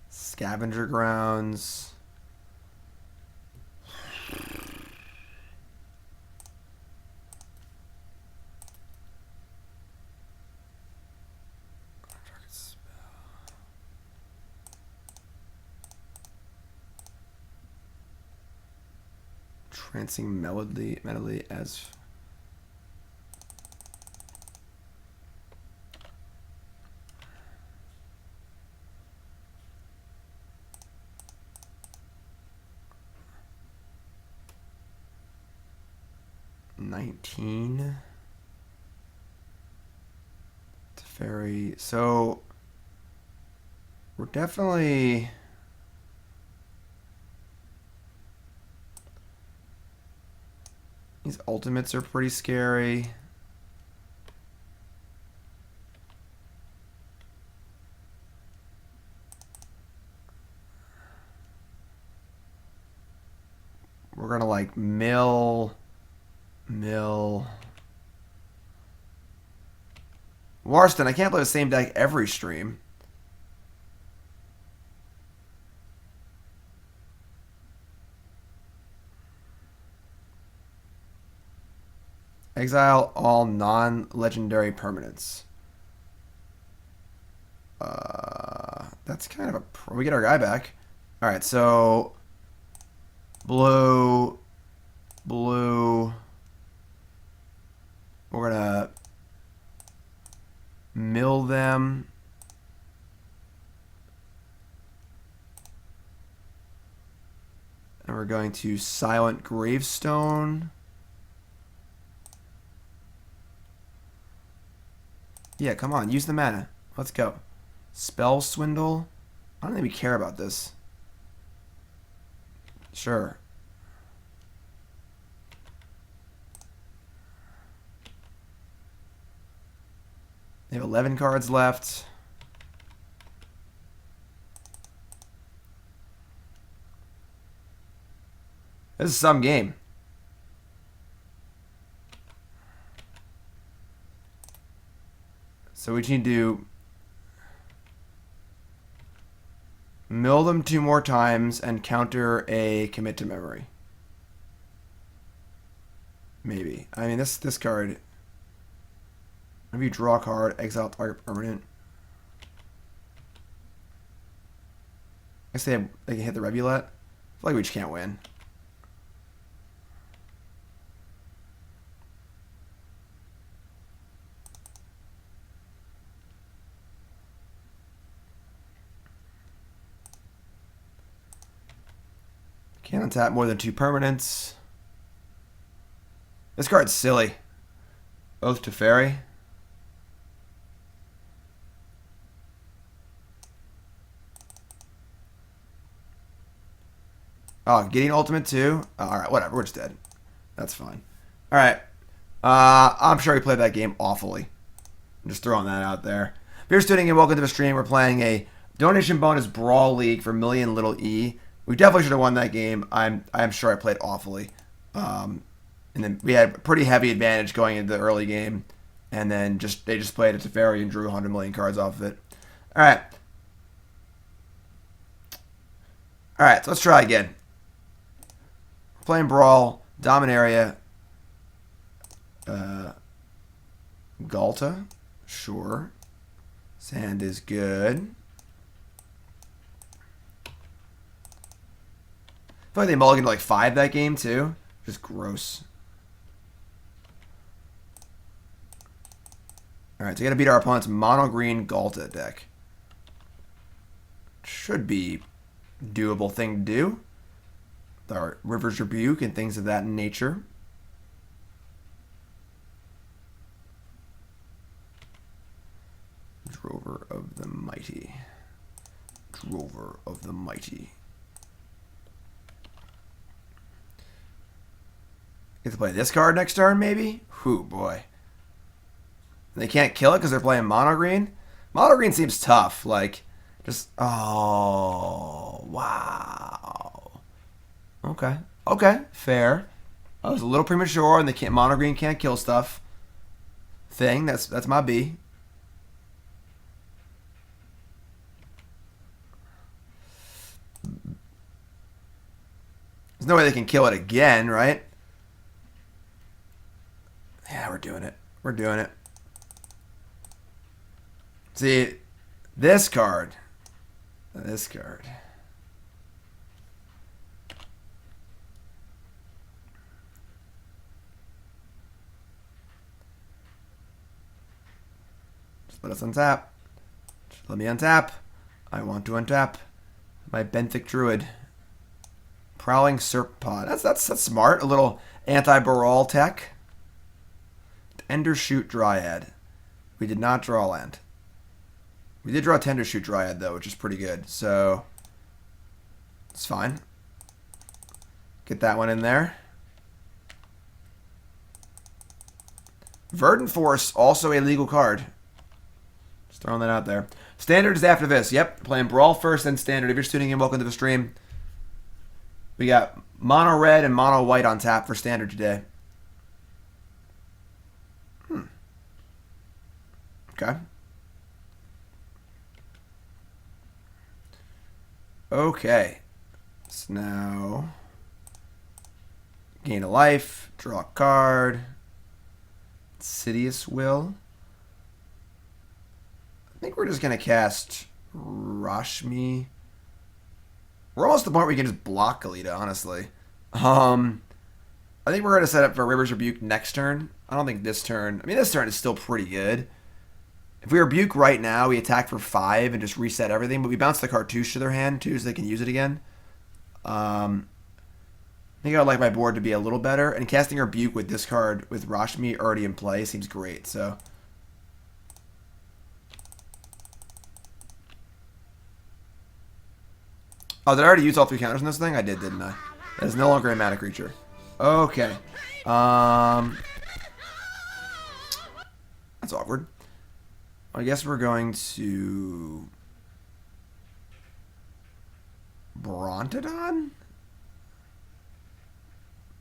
Speaker 1: Scavenger Grounds. Trancing Melody as $19 Teferi. So we're definitely these ultimates are pretty scary. we're gonna like mill. Warston, I can't play the same deck every stream. Exile all non-legendary permanents. That's kind of a... We get our guy back. Alright, so... Blue. We're gonna... mill them. And we're going to Silent Gravestone. Yeah, come on. Use the mana. Let's go. Spell Swindle. I don't think we care about this. Sure. They have 11 cards left. This is some game. So we need to mill them 2 more times and counter a commit to memory. Maybe. I mean, this card. Maybe draw a card, exile target permanent. I guess they can hit the Rebulet. I feel like we just can't win. Can't untap more than 2 permanents. This card's silly. Oath to Fairy. Oh, getting ultimate too? Oh, alright, whatever. We're just dead. That's fine. Alright. I'm sure we played that game awfully. I'm just throwing that out there. If you're tuning in, welcome to the stream. We're playing a donation bonus Brawl League for MillionLittlee. We definitely should have won that game. I'm sure I played awfully. And then we had a pretty heavy advantage going into the early game. And then they just played a Teferi and drew 100 million cards off of it. Alright. Alright, so let's try again. We're playing Brawl, Dominaria. Galta. Sure. Sand is good. I feel like they mulliganed to like 5 that game too. Just gross. Alright, so we gotta beat our opponent's mono green Galta deck. Should be a doable thing to do. With our River's Rebuke and things of that nature. Drover of the Mighty. Drover of the Mighty. Get to play this card next turn, maybe? Whew, boy. They can't kill it because they're playing mono green? Mono green seems tough. Like, just... Oh, wow. Okay. Okay, fair. I was a little premature, and the mono green can't kill stuff thing. That's my B. There's no way they can kill it again, right? Yeah, we're doing it. We're doing it. See, this card. This card. Just let us untap. Just let me untap. I want to untap my Benthic Druid. Prowling Serpod. That's smart. A little anti-Baral tech. Tendershoot Dryad. We did not draw land. We did draw Tendershoot Dryad, though, which is pretty good. So, it's fine. Get that one in there. Verdant Force, also a legal card. Just throwing that out there. Standard is after this. Yep, playing Brawl first, then Standard. If you're tuning in, welcome to the stream. We got Mono red and mono white on tap for standard today. Okay. Okay. So now gain a life, draw a card. Insidious Will. I think we're just gonna cast Rashmi. We're almost at the point where we can just block Galita, honestly. I think we're gonna set up for River's Rebuke next turn. I don't think this turn. I mean, this turn is still pretty good. If we rebuke right now, we attack for 5 and just reset everything, but we bounce the cartouche to their hand too, so they can use it again. I think I would like my board to be a little better, and casting Rebuke with this card with Rashmi already in play seems great. So, oh, did I already use all 3 counters on this thing? I did, didn't I? That is no longer a mana creature. Okay. That's awkward. I guess we're going to Brontodon?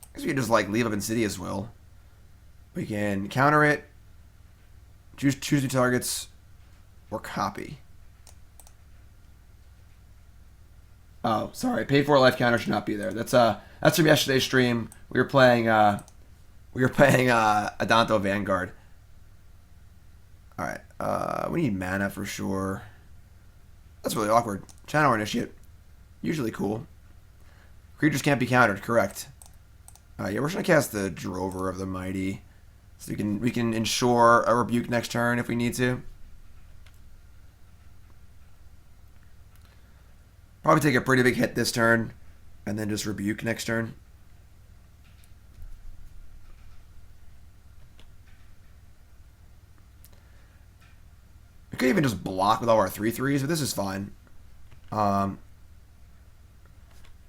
Speaker 1: I guess we could just like leave up Insidious Will. We can counter it, choose 2 targets, or copy. Oh, sorry. Paid for life counter should not be there. That's from yesterday's stream. We were playing Adanto Vanguard. All right. We need mana for sure. That's really awkward. Channel Initiate. Usually cool. Creatures can't be countered. Correct. Yeah, we're just gonna cast the Drover of the Mighty, so we can ensure a rebuke next turn if we need to. Probably take a pretty big hit this turn, and then just rebuke next turn. We could even just block with all our 3/3s, but this is fine. If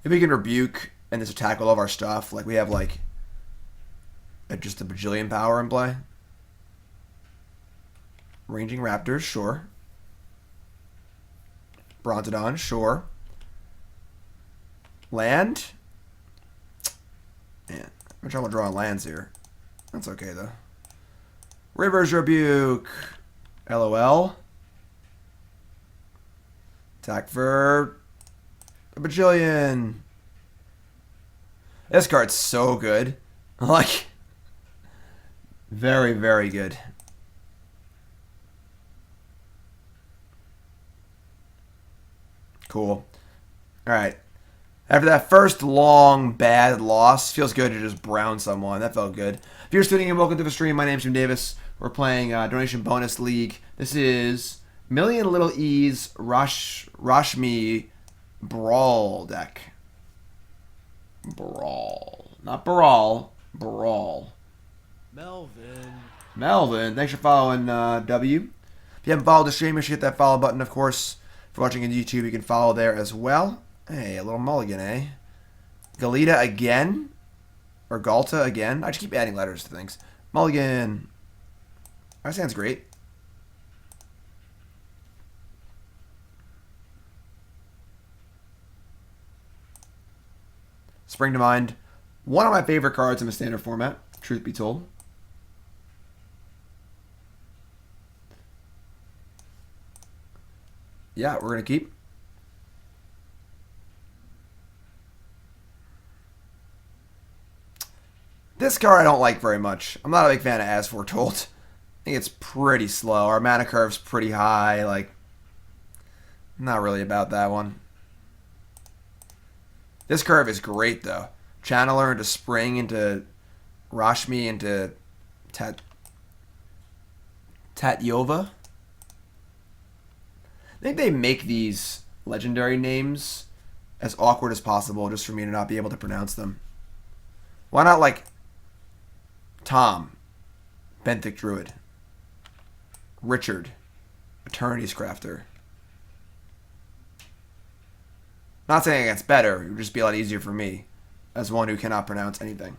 Speaker 1: we can rebuke and just attack with all of our stuff, like we have like just a bajillion power in play. Ranging Raptors, sure. Brontodon, sure. Land? Man, I'm trying to draw lands here. That's okay though. River's Rebuke. LOL. Attack for a bajillion. This card's so good. Like, very, very good. Cool. Alright. After that first long, bad loss, feels good to just brown someone. That felt good. If you're tuning in, welcome to the stream. My name's Jim Davis. We're playing Donation Bonus League. This is MillionLittle's Rashmi Brawl deck. Brawl. Not Brawl. Brawl. Melvin, thanks for following, W. If you haven't followed the stream, you should hit that follow button, of course. If you're watching on YouTube, you can follow there as well. Hey, a little mulligan, eh? Galita again? Or Galta again? I just keep adding letters to things. Mulligan. That sounds great. Spring to Mind. One of my favorite cards in the standard format, truth be told. Yeah, we're going to keep. This card I don't like very much. I'm not a big fan of As Foretold. I think it's pretty slow. Our mana curve's pretty high. Like, not really about that one. This curve is great, though. Channeler into Spring, into Rashmi, into Tatyova. I think they make these legendary names as awkward as possible just for me to not be able to pronounce them. Why not, like, Tom, Benthic Druid, Richard, Eternities Crafter. Not saying it gets better, it would just be a lot easier for me as one who cannot pronounce anything.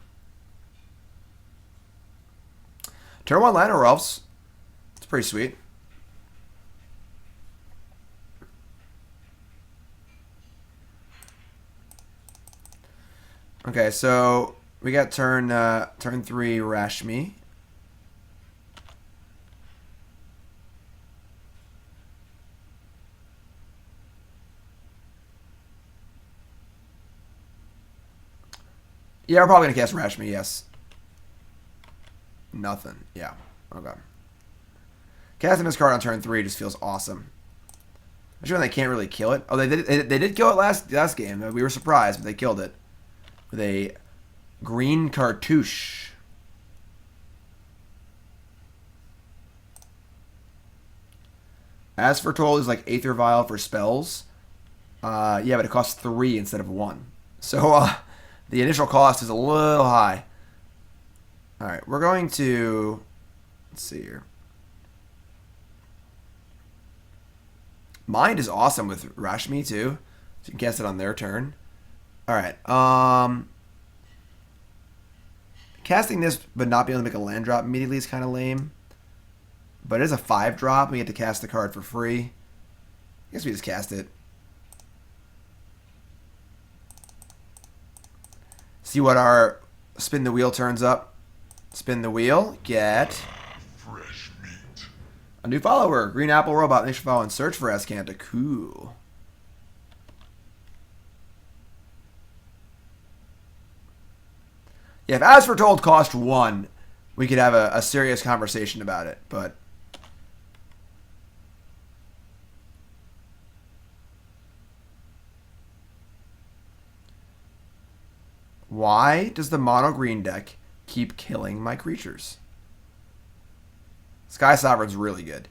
Speaker 1: Turn 1 Llanowar Elves. It's pretty sweet. Okay, so we got turn 3 Rashmi. Yeah, we're probably gonna cast Rashmi. Yes. Nothing. Yeah. Okay. Casting this card on turn 3 just feels awesome. I'm sure they can't really kill it. Oh, they did kill it last game. We were surprised, but they killed it with a green cartouche. As Foretold is like Aether Vial for spells. Yeah, but it costs 3 instead of 1. So the initial cost is a little high. All right, we're going to, let's see here. Mind is awesome with Rashmi too. So you can cast it on their turn. All right. Casting this but not being able to make a land drop immediately is kind of lame. But it is a 5-drop. We get to cast the card for free. I guess we just cast it. See what our spin the wheel turns up. Spin the wheel. Get
Speaker 3: Fresh meat.
Speaker 1: a new follower. Green Apple Robot. Thanks for following. Search for Escanta. Cool. Yeah, if As Foretold cost 1, we could have a serious conversation about it. But why does the mono green deck keep killing my creatures? Sky Sovereign's really good.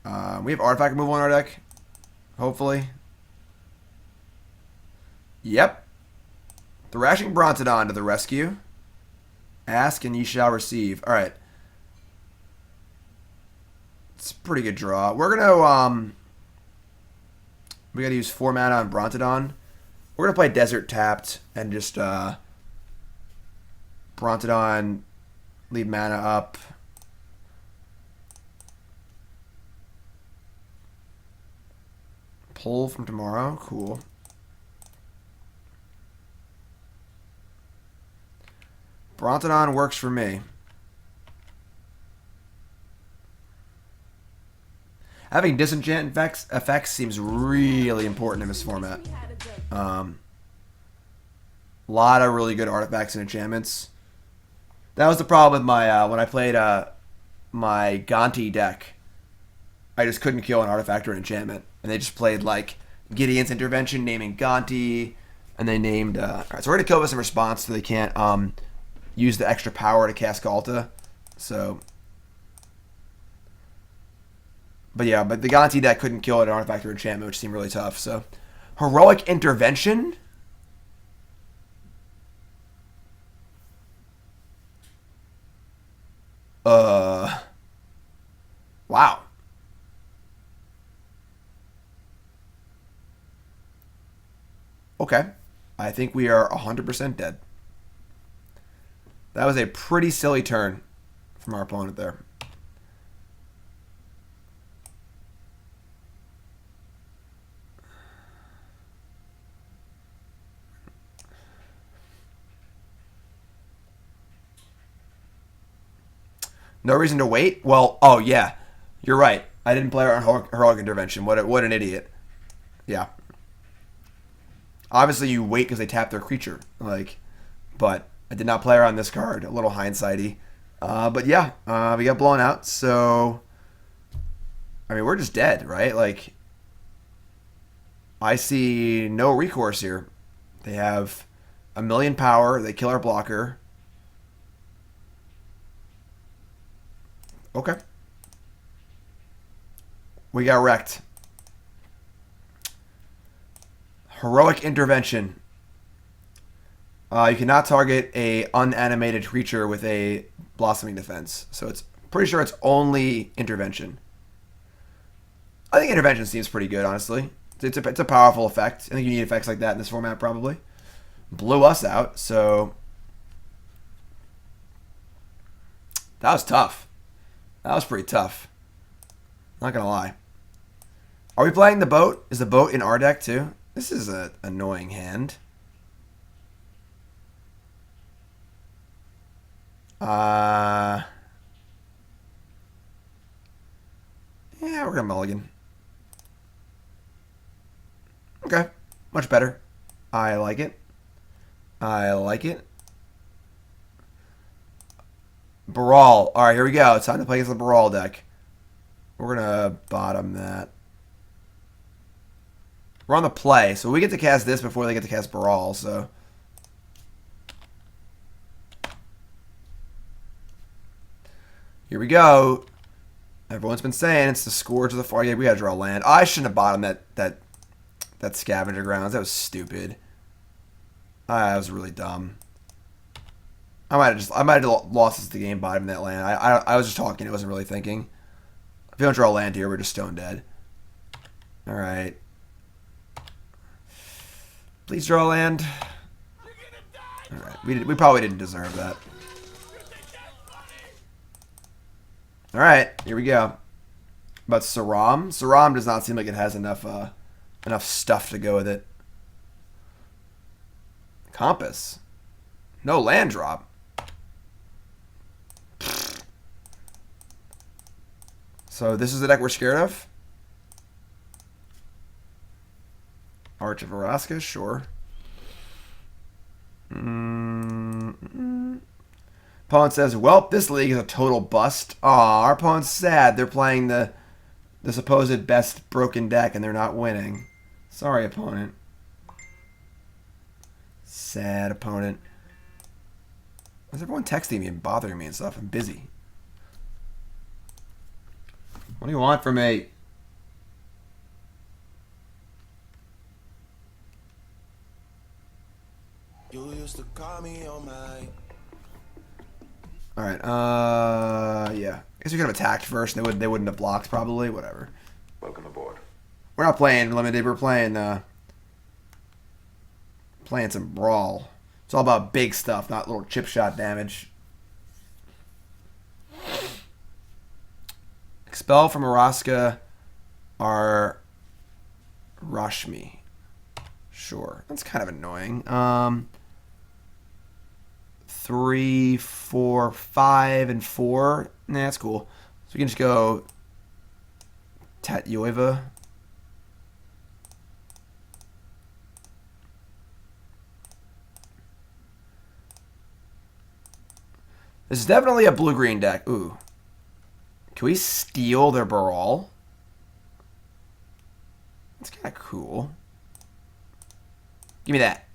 Speaker 1: We have artifact removal in our deck. Hopefully. Yep. Thrashing Brontodon to the rescue. Ask and ye shall receive. Alright. It's a pretty good draw. We're gonna we gotta use 4 mana on Brontodon. We're gonna play Desert tapped and just Brontodon, leave mana up. Pull from tomorrow. Cool. Brontodon works for me. Having disenchant effects seems really important in this format. A lot of really good artifacts and enchantments. That was the problem with my when I played my Gonti deck. I just couldn't kill an artifact or an enchantment, and they just played like Gideon's Intervention, naming Gonti, and they named. All right, so we're gonna kill this in response, so they can't use the extra power to cast Galta. So, but yeah, but the Gonti deck couldn't kill an artifact or enchantment, which seemed really tough. So, Heroic Intervention. Wow. Okay. I think we are 100% dead. That was a pretty silly turn from our opponent there. No reason to wait? Well, oh yeah. You're right. I didn't play her on Heroic Intervention. What an idiot. Yeah. Obviously you wait because they tap their creature. But I did not play her on this card. A little hindsighty. But yeah, we got blown out. So, I mean, we're just dead, right? Like, I see no recourse here. They have 1,000,000 power. They kill our blocker. Okay. We got wrecked. Heroic Intervention. You cannot target a unanimated creature with a Blossoming Defense. So it's pretty sure it's only Intervention. I think Intervention seems pretty good, honestly. It's a powerful effect. I think you need effects like that in this format, probably. Blew us out, so that was tough. That was pretty tough. Not gonna lie. Are we playing the boat? Is the boat in our deck too? This is an annoying hand. Yeah, we're gonna mulligan. Okay, much better. I like it. I like it. Brawl. All right, here we go. It's time to play against the Brawl deck. We're gonna bottom that. We're on the play, so we get to cast this before they get to cast Brawl. So. Here we go. Everyone's been saying it's the Scourge of the Far. Yeah, we gotta draw land. I shouldn't have bottomed that Scavenger Grounds. That was stupid. That was really dumb. I might have lost the game bottoming that land. I was just talking. I wasn't really thinking. If you don't draw land here, we're just stone dead. All right. Please draw land. All right. We probably didn't deserve that. All right, here we go. But Saram? Saram does not seem like it has enough stuff to go with it. Compass. No land drop. So this is the deck we're scared of? Arch of Araska, sure. Opponent says, well, this league is a total bust. Aw, our opponent's sad. They're playing the supposed best broken deck and they're not winning. Sorry, opponent. Sad opponent. Why is everyone texting me and bothering me and stuff? I'm busy. What do you want from me?
Speaker 7: You used to call me on my...
Speaker 1: Alright, yeah. I guess we could have attacked first. They wouldn't have blocked, probably. Whatever.
Speaker 3: Welcome aboard.
Speaker 1: We're not playing limited. We're playing some Brawl. It's all about big stuff, not little chip shot damage. Expel from Araska are Rashmi. Sure. That's kind of annoying. 3, 4, 5, and 4. Nah, that's cool. So we can just go Tatyoiva. This is definitely a blue-green deck. Ooh. Can we steal their Brawl? That's kind of cool. Give me that.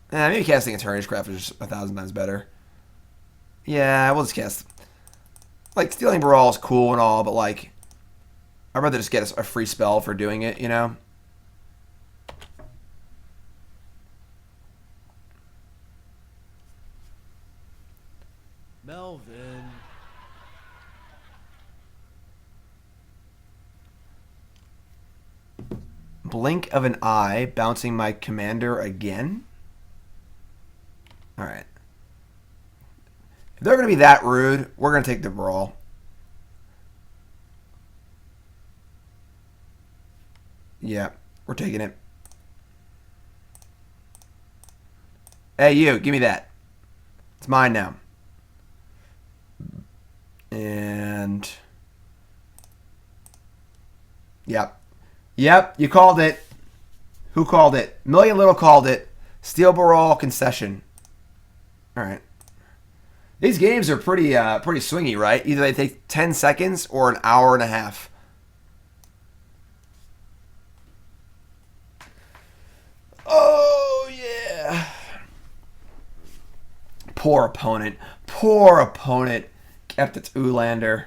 Speaker 1: Maybe casting Eternities Craft is 1,000 times better. Yeah, we'll just cast. Like, stealing Brawl is cool and all, but, like, I'd rather just get a free spell for doing it, you know?
Speaker 8: Melvin.
Speaker 1: Blink of an eye, bouncing my commander again? Alright. If they're going to be that rude, we're going to take the Brawl. Yeah, we're taking it. Hey, you, give me that. It's mine now. And... Yep. Yep, you called it. Who called it? MillionLittlee called it. Steel Brawl concession. Alright. These games are pretty swingy, right? Either they take 10 seconds or an hour and a half. Oh, yeah. Poor opponent. Poor opponent. Kept its Oolander.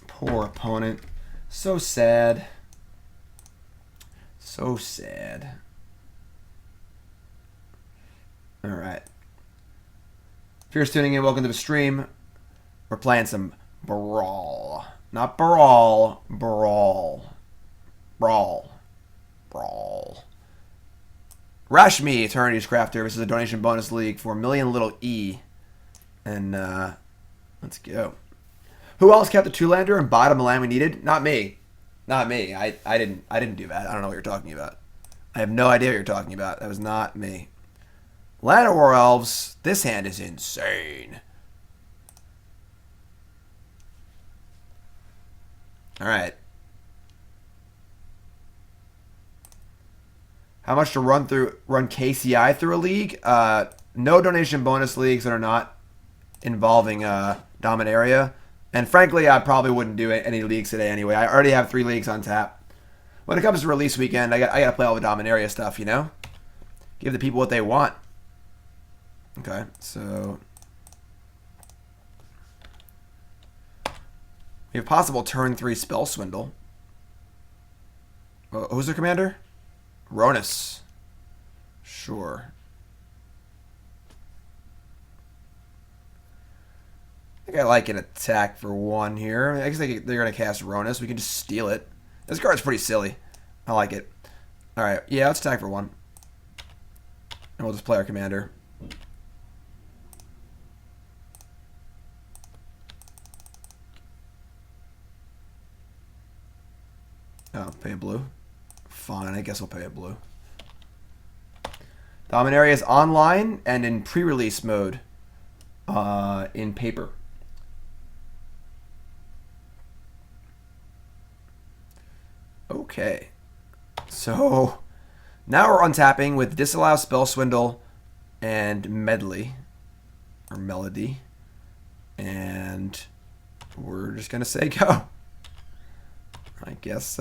Speaker 1: Poor opponent. So sad. So sad. Alright. If you're just tuning in, welcome to the stream. We're playing some Brawl. Not Brawl. Brawl. Brawl. Brawl. Rashmi, Eternities Crafter. This is a donation bonus league for MillionLittlee. And, let's go. Who else kept the two-lander and bottom the land we needed? Not me. Not me. I didn't do that. I don't know what you're talking about. I have no idea what you're talking about. That was not me. Land of War Elves. This hand is insane. All right. How much to run KCI through a league? No donation bonus leagues that are not involving Dominaria. And frankly, I probably wouldn't do any leagues today anyway. I already have 3 leagues on tap. When it comes to release weekend, I got to play all the Dominaria stuff, you know? Give the people what they want. Okay, so we have possible turn 3 spell swindle. Who's their commander? Ronus. Sure. I think I like an attack for 1 here. I guess they're going to cast Ronus. We can just steal it. This card's pretty silly. I like it. Alright, yeah, let's attack for 1. And we'll just play our commander. Oh, pay a blue. Fine, I guess we'll pay a blue. Dominaria is online and in pre-release mode in paper. Okay. So now we're untapping with Disallow, Spell Swindle, and Medley. Or Melody. And we're just going to say go. I guess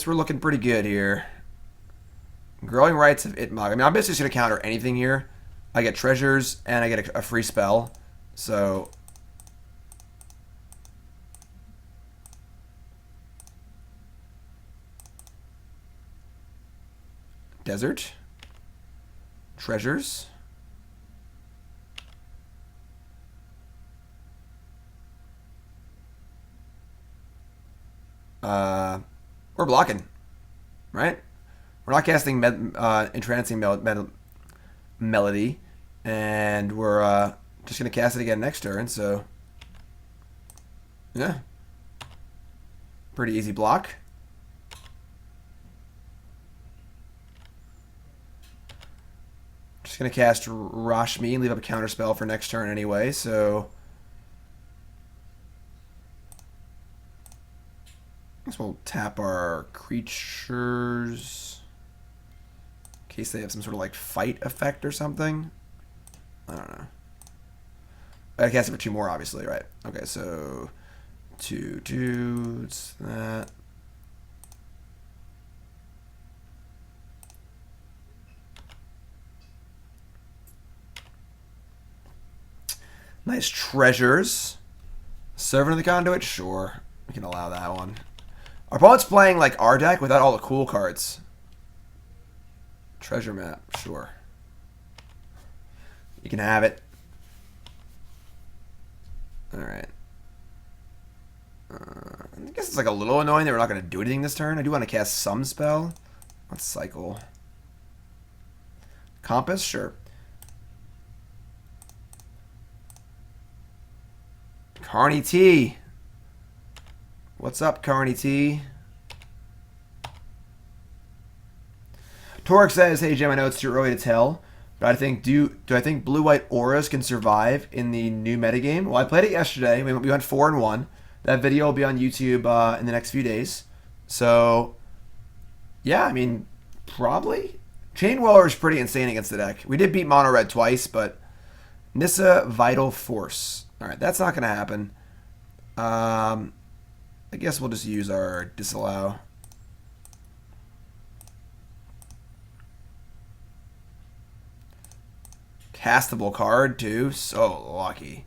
Speaker 1: we're looking pretty good here. Growing Rights of Itmog. I mean, I'm basically just going to counter anything here. I get treasures, and I get a free spell. So Desert. Treasures. We're blocking, right? We're not casting Entrancing Melody, and we're just going to cast it again next turn, so yeah. Pretty easy block. Just going to cast Rashmi and leave up a counter spell for next turn anyway, so I guess we'll tap our creatures in case they have some sort of like fight effect or something. I don't know. I cast it for 2 more, obviously, right? Okay, so 2/2. It's that. Nice treasures. Servant of the Conduit? Sure. We can allow that one. Our opponent's playing like our deck without all the cool cards. Treasure map, sure. You can have it. Alright. I guess it's like a little annoying that we're not going to do anything this turn. I do want to cast some spell. Let's cycle. Compass, sure. Carney T. What's up, Carney T? Torek says, "Hey Jim, I know it's too early to tell, but I think do I think blue-white auras can survive in the new metagame?" Well, I played it yesterday. We went 4-1. That video will be on YouTube in the next few days. So, yeah, I mean, probably. Chain Whirler is pretty insane against the deck. We did beat Mono Red twice, but Nissa Vital Force. All right, that's not going to happen. I guess we'll just use our Disallow. Castable card, too. So lucky.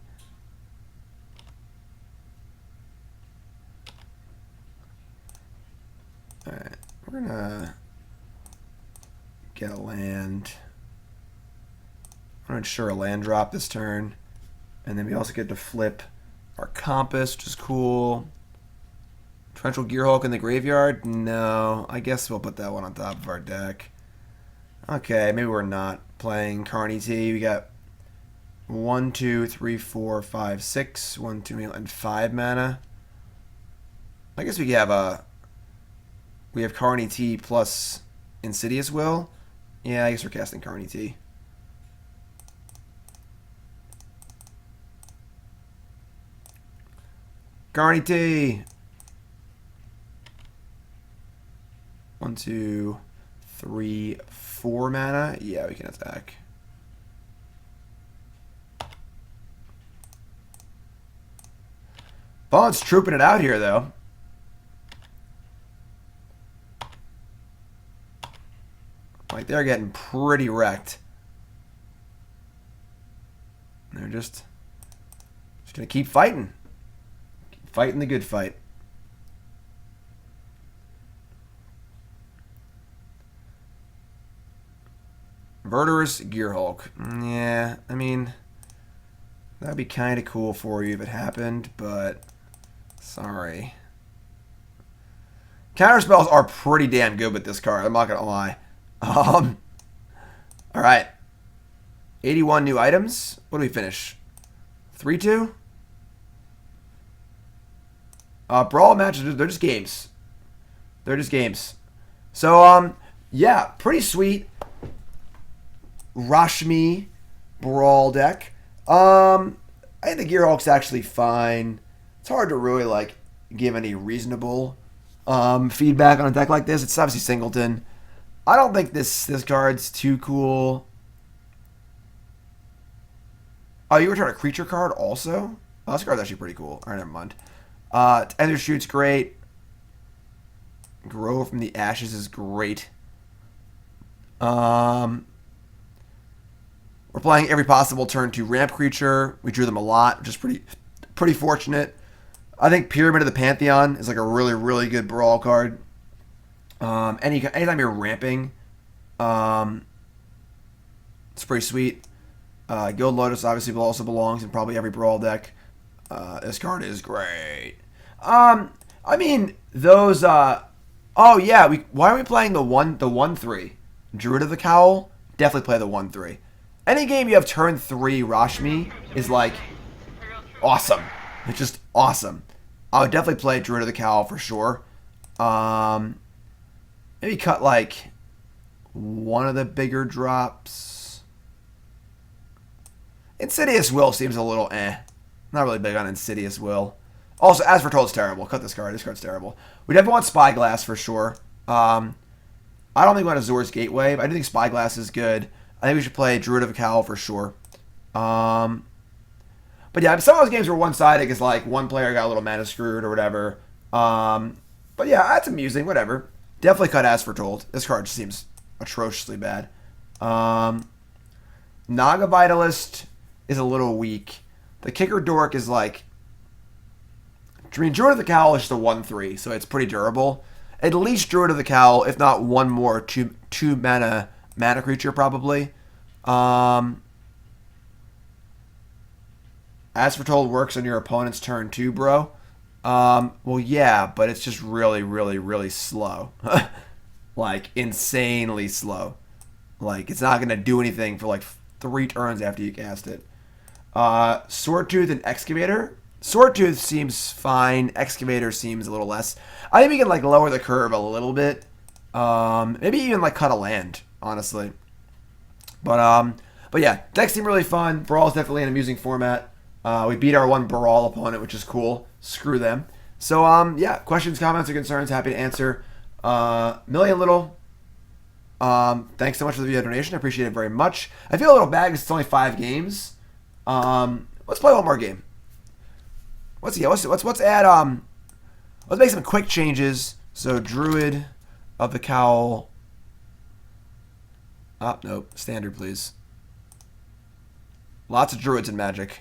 Speaker 1: Alright, we're gonna get a land. I'm gonna ensure a land drop this turn. And then we also get to flip our Compass, which is cool. Torrential Gearhulk in the graveyard? No. I guess we'll put that one on top of our deck. Okay, maybe we're not playing Carney T. We got 1, 2, 3, 4, 5, 6. 1, 2, and 5 mana. I guess we have Carney T plus Insidious Will. Yeah, I guess we're casting Carney T. Carney T. 1, 2, 3, 4 mana. Yeah, we can attack. Bond's trooping it out here, though. Like, they're getting pretty wrecked. They're just going to keep fighting. Keep fighting the good fight. Murderous Gearhulk. Yeah, I mean, that'd be kind of cool for you if it happened, but sorry. Counterspells are pretty damn good with this card. I'm not going to lie. All right. 81 new items. What do we finish? 3-2? Brawl matches, they're just games. They're just games. So, yeah, pretty sweet. Rashmi Brawl deck. I think the Gearhulk's actually fine. It's hard to really, like, give any reasonable feedback on a deck like this. It's obviously Singleton. I don't think this card's too cool. Oh, you return a creature card also? Oh, this card's actually pretty cool. Alright, never mind. Ender Shoot's great. Grow from the Ashes is great. We're playing every possible turn 2 ramp creature. We drew them a lot, which is pretty fortunate. I think Pyramid of the Pantheon is like a really, really good brawl card. Anytime you're ramping, it's pretty sweet. Guild Lotus obviously also belongs in probably every brawl deck. This card is great. I mean those. Oh yeah, why are we playing the 1/3? Druid of the Cowl. Definitely play the 1/3. Any game you have turn 3 Rashmi is like awesome. It's just awesome. I would definitely play Druid of the Cowl for sure. Maybe cut like one of the bigger drops. Insidious Will seems a little Not really big on Insidious Will. Also, As Foretold's terrible. Cut this card. This card's terrible. We definitely want Spyglass for sure. I don't think we want Azor's Gateway, but I do think Spyglass is good. I think we should play Druid of the Cowl for sure. But yeah, some of those games were one-sided because like one player got a little mana screwed or whatever. But yeah, that's amusing. Whatever. Definitely cut As Foretold. This card just seems atrociously bad. Naga Vitalist is a little weak. The Kicker Dork is like... I mean, Druid of the Cowl is just a 1/3, so it's pretty durable. At least Druid of the Cowl, if not one more two mana creature probably. As Foretold works on your opponent's turn too, bro. Well, yeah, but it's just really, really, really slow. Like, insanely slow. Like, it's not going to do anything for, like, 3 turns after you cast it. Swordtooth and Excavator. Swordtooth seems fine. Excavator seems a little less. I think we can, like, lower the curve a little bit. Maybe even, like, cut a land, honestly. But yeah, decks seem really fun. Brawl is definitely an amusing format. We beat our one Brawl opponent, which is cool. Screw them. So, yeah, questions, comments, or concerns, happy to answer. MillionLittlee, thanks so much for the video donation. I appreciate it very much. I feel a little bad because it's only 5 games. Let's play one more game. Let's add, let's make some quick changes. So, Druid of the Cowl. Oh, nope. Standard, please. Lots of Druids in Magic.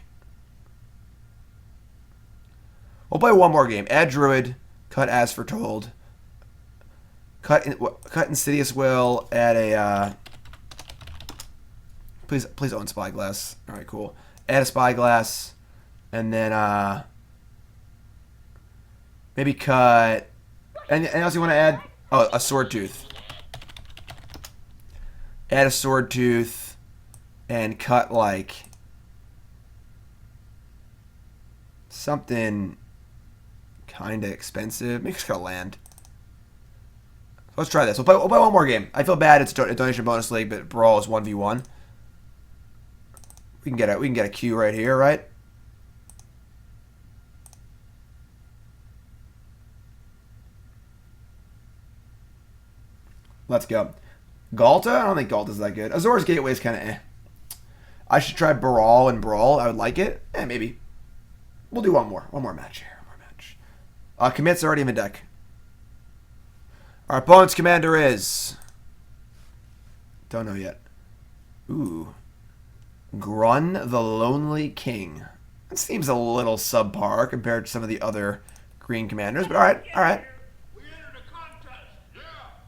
Speaker 1: We'll play one more game. Add Druid. Cut As Foretold. Cut Insidious Will. Add a... Please own Spyglass. Alright, cool. Add a Spyglass. And then... maybe cut... Anything else you want to add? Oh, a Swordtooth. Add a Swordtooth. And cut, like... something... kind of expensive. Maybe just cut a land. Let's try this. We'll play one more game. I feel bad. It's a donation bonus league, but Brawl is 1v1. We can get a Q right here, right? Let's go. Galta? I don't think Galta's that good. Azor's Gateway's kind of eh. I should try Brawl and Brawl. I would like it. Maybe. We'll do one more. One more match here. One more match. Commit's already in the deck. Our opponent's commander is... Don't know yet. Ooh. Grun the Lonely King. That seems a little subpar compared to some of the other green commanders, but alright, alright.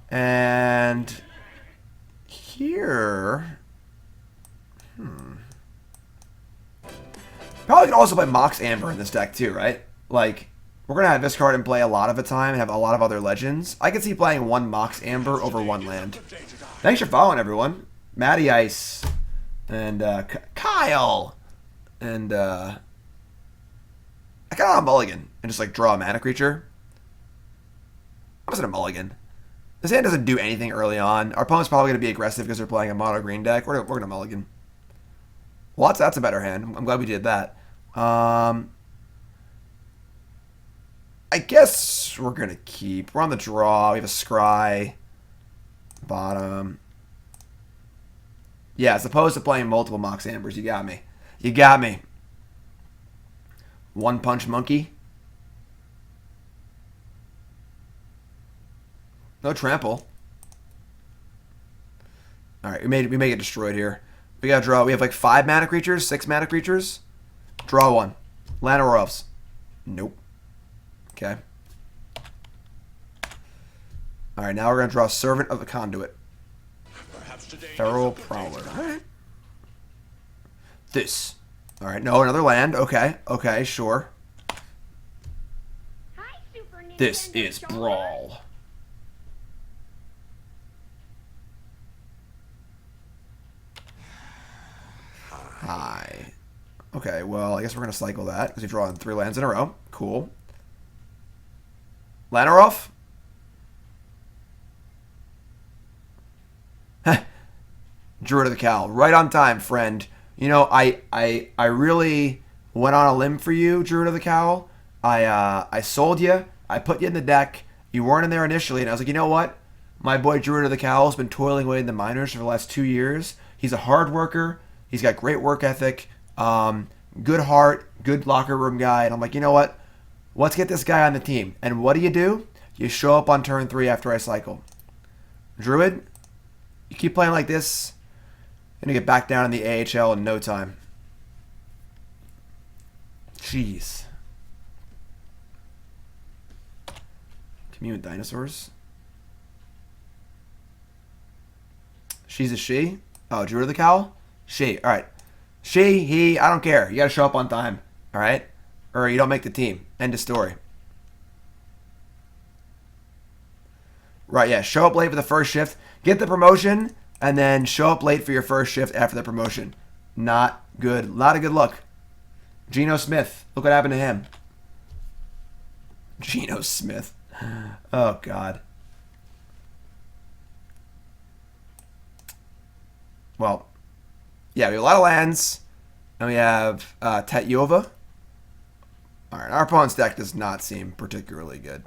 Speaker 1: And here... Probably could also play Mox Amber in this deck too, right? Like, we're going to have this card in play a lot of the time and have a lot of other legends. I could see playing one Mox Amber over one land. Thanks for following, everyone. Matty Ice. And Kyle. And I kind of want a mulligan and just like draw a mana creature. I'm just going to mulligan. This hand doesn't do anything early on. Our opponent's probably going to be aggressive because they're playing a mono green deck. We're going to mulligan. Well, that's a better hand. I'm glad we did that. I guess we're going to keep. We're on the draw. We have a scry. Bottom. Yeah, as opposed to playing multiple Mox Ambers. You got me. You got me. One Punch Monkey. No trample. Alright, we may get destroyed here. We gotta draw. We have like 5 mana creatures, 6 mana creatures. Draw one. Land or Elves. Nope. Okay. Alright, now we're gonna draw Servant of the Conduit. Feral Prowler. Alright. This. Alright, no, another land. Okay. Okay, sure. This is Brawl. Hi. Okay, well, I guess we're going to cycle that because we've drawn 3 lands in a row. Cool. Lanaroff? Druid of the Cowl. Right on time, friend. You know, I really went on a limb for you, Druid of the Cowl. I sold you. I put you in the deck. You weren't in there initially, and I was like, you know what? My boy Druid of the Cowl has been toiling away in the minors for the last 2 years. He's a hard worker. He's got great work ethic, good heart, good locker room guy. And I'm like, you know what? Let's get this guy on the team. And what do? You show up on turn 3 after I cycle. Druid, you keep playing like this, you're going to get back down in the AHL in no time. Jeez. Commune with dinosaurs. She's a she? Oh, Druid of the Cowl? She. Alright. She, he, I don't care. You gotta show up on time. Alright? Or you don't make the team. End of story. Right, yeah. Show up late for the first shift. Get the promotion, and then show up late for your first shift after the promotion. Not good. Not a good look. Geno Smith. Look what happened to him. Geno Smith. Oh, God. Well, yeah, we have a lot of lands, and we have Tatyova. All right, our opponent's deck does not seem particularly good.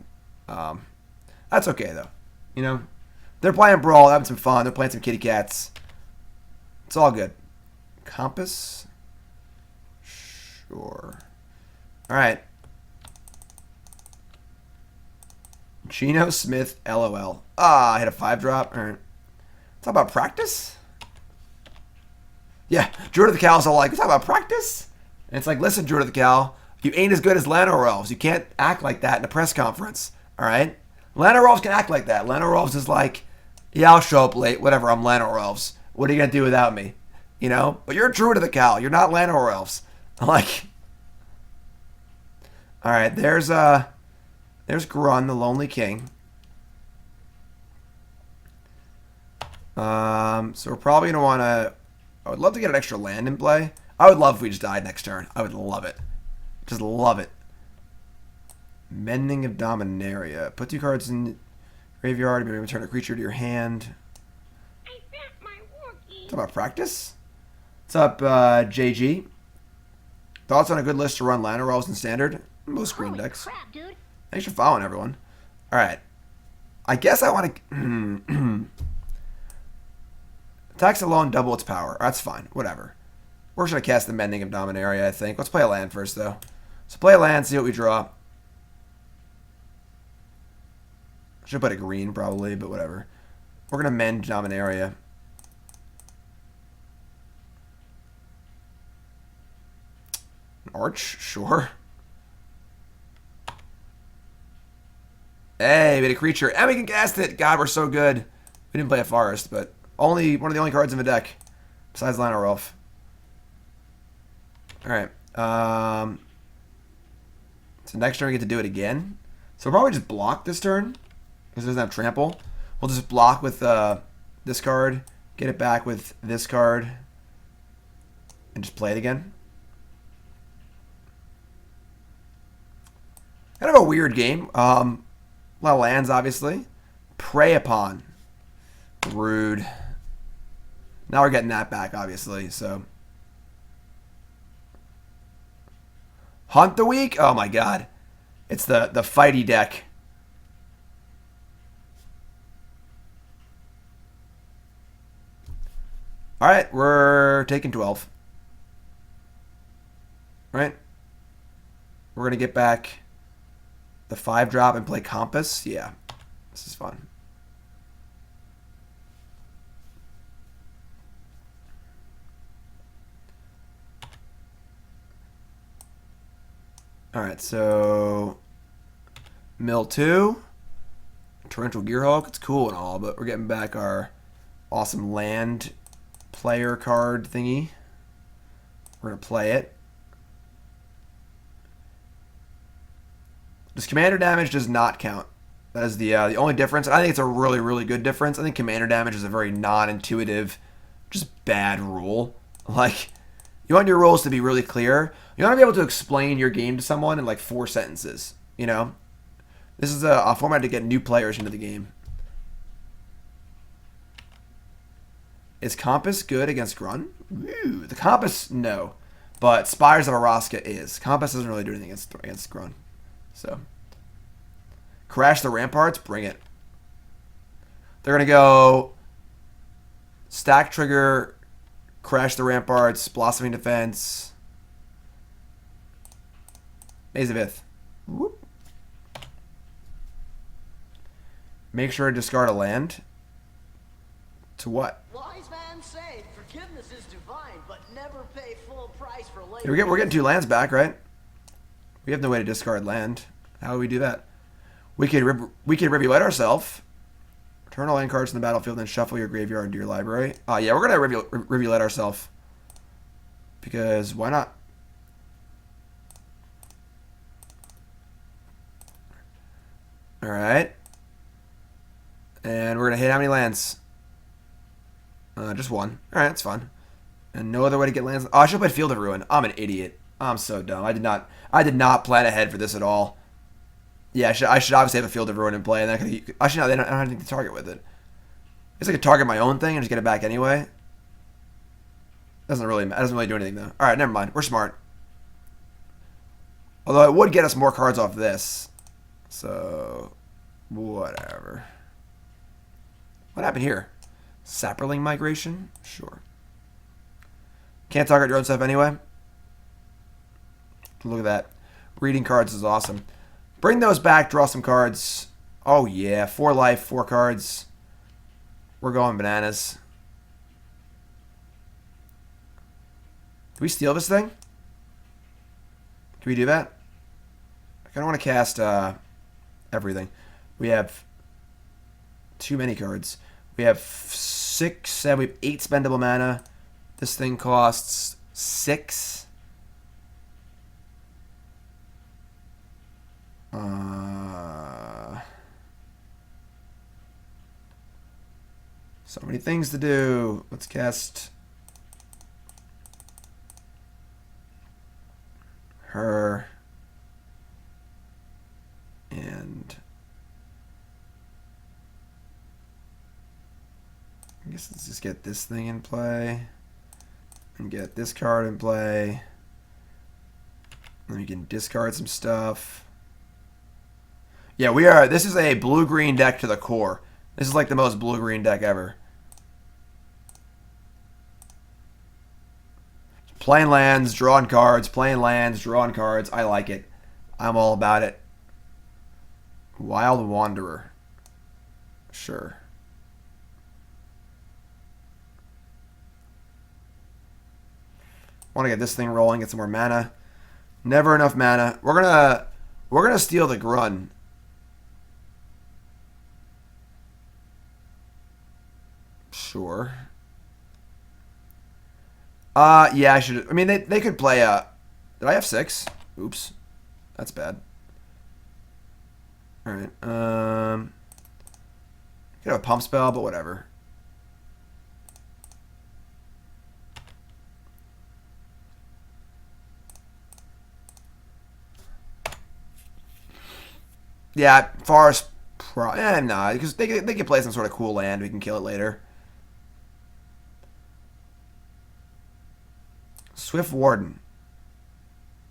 Speaker 1: That's okay, though. You know, they're playing Brawl, having some fun. They're playing some kitty cats. It's all good. Compass? Sure. All right. Geno Smith, LOL. I hit a 5-drop. All right. Talk about practice? Yeah, Druid of the Cow's all like, we talk about practice? And it's like, listen, Druid of the Cow, you ain't as good as Llanowar Elves. You can't act like that in a press conference, all right? Llanowar Elves can act like that. Llanowar Elves is like, yeah, I'll show up late. Whatever, I'm Llanowar Elves. What are you going to do without me? You know? But you're Druid of the Cow. You're not Llanowar Elves. Like, all right, there's Grun, the Lonely King. So we're probably going to want to... I would love to get an extra land in play. I would love if we just died next turn. I would love it. Just love it. Mending of Dominaria. Put 2 cards in Graveyard, maybe return a creature to your hand.
Speaker 6: I bet my walkie.
Speaker 1: Talk about practice. What's up, JG? Thoughts on a good list to run Lana rolls in standard? Most green
Speaker 2: Holy
Speaker 1: decks.
Speaker 2: crap, dude.
Speaker 1: Thanks for following, everyone. All right. I guess I want to... Attacks alone double its power. That's fine. Whatever. We're just going to cast the Mending of Dominaria, I think. Let's play a land first, though. So play a land, see what we draw. Should put a green, probably, but whatever. We're going to mend Dominaria. Arch? Sure. Hey, we had a creature. And we can cast it! God, we're so good. We didn't play a forest, but only one of the only cards in the deck. Besides Lana Rolf. Alright. So next turn we get to do it again. So we'll probably just block this turn. Because it doesn't have trample. We'll just block with this card. Get it back with this card. And just play it again. Kind of a weird game. A lot of lands, obviously. Prey Upon. Rude. Now we're getting that back, obviously. So Hunt the Weak? Oh my god. It's the fighty deck. Alright, we're taking 12. Right? We're going to get back the 5-drop and play Compass. Yeah, this is fun. Alright, so Mill 2. Torrential Gearhulk. It's cool and all, but we're getting back our awesome land player card thingy. We're going to play it. Does commander damage does not count. That is the only difference. I think it's a really, really good difference. I think commander damage is a very non-intuitive, just bad rule. Like, you want your rules to be really clear. You want to be able to explain your game to someone in like 4 sentences. You know? This is a format to get new players into the game. Is Compass good against Grun? Ooh, the Compass, no. But Spires of Araska is. Compass doesn't really do anything against Grun. So, Crash the Ramparts, bring it. They're going to go Stack Trigger, Crash the Ramparts, Blossoming Defense, Maze of Ith. Whoop. Make sure to discard a land. To what?
Speaker 8: Wise man say forgiveness is divine, but never pay full price for late.
Speaker 1: We're getting 2 lands back, right? We have no way to discard land. How do we do that? We could Rivulet ourselves. Return all land cards from the battlefield and shuffle your graveyard to your library. Yeah, we're going to Rivulet ourselves. Because why not? Alright. And we're going to hit how many lands? Just 1. Alright, that's fun. And no other way to get lands. Oh, I should have played Field of Ruin. I'm an idiot. I'm so dumb. I did not plan ahead for this at all. Yeah, I should obviously have a Field of Ruin in play, and then actually no, I don't have anything to target with it. I guess I could target my own thing and just get it back anyway. Doesn't really do anything though. All right, never mind. We're smart. Although it would get us more cards off this, so whatever. What happened here? Sapperling Migration? Sure. Can't target your own stuff anyway. Look at that. Reading cards is awesome. Bring those back, draw some cards. Oh yeah, 4 life, 4 cards. We're going bananas. Can we steal this thing? Can we do that? I kind of want to cast everything. We have too many cards. We have 6, 7, we have 8 spendable mana. This thing costs 6. So many things to do. Let's cast her and guess let's just get this thing in play. And get this card in play. And we can discard some stuff. Yeah, we are. This is a blue-green deck to the core. This is like the most blue-green deck ever. Playing lands, drawing cards, playing lands, drawing cards. I like it. I'm all about it. Wild Wanderer. Sure. Want to get this thing rolling, get some more mana. Never enough mana. We're gonna steal the Grun. Sure. Yeah, I should. I mean, they could play a. Did I have 6? Oops, that's bad. All right. Could have a pump spell, but whatever. Yeah, Forest. Nah, because they can play some sort of cool land. We can kill it later. Swift Warden.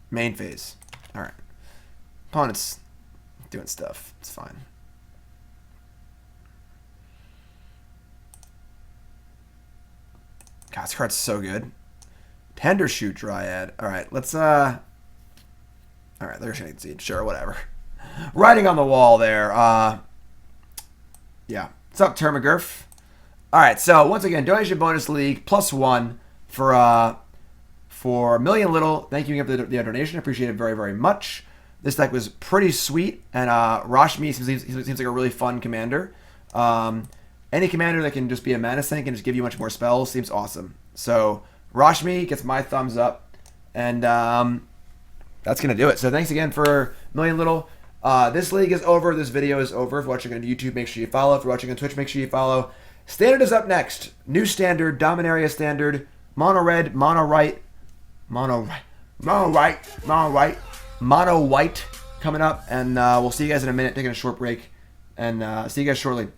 Speaker 1: Main phase. All right. Opponent's doing stuff. It's fine. God, this card's so good. Tender Shoot Dryad. All right, let's all right, there's Shade Seed. Sure, whatever. Writing on the wall there. Yeah. What's up, Termagurf? All right, so once again, donation bonus league +1 for MillionLittlee. Thank you again for the donation. I appreciate it very, very much. This deck was pretty sweet, and Rashmi seems like a really fun commander. Any commander that can just be a mana sink and just give you much more spells seems awesome. So Rashmi gets my thumbs up, and that's gonna do it. So thanks again for MillionLittlee. This league is over. This video is over. If you're watching on YouTube, make sure you follow. If you're watching on Twitch, make sure you follow. Standard is up next. New standard, Dominaria standard, mono red, mono white coming up. And we'll see you guys in a minute, taking a short break. And see you guys shortly.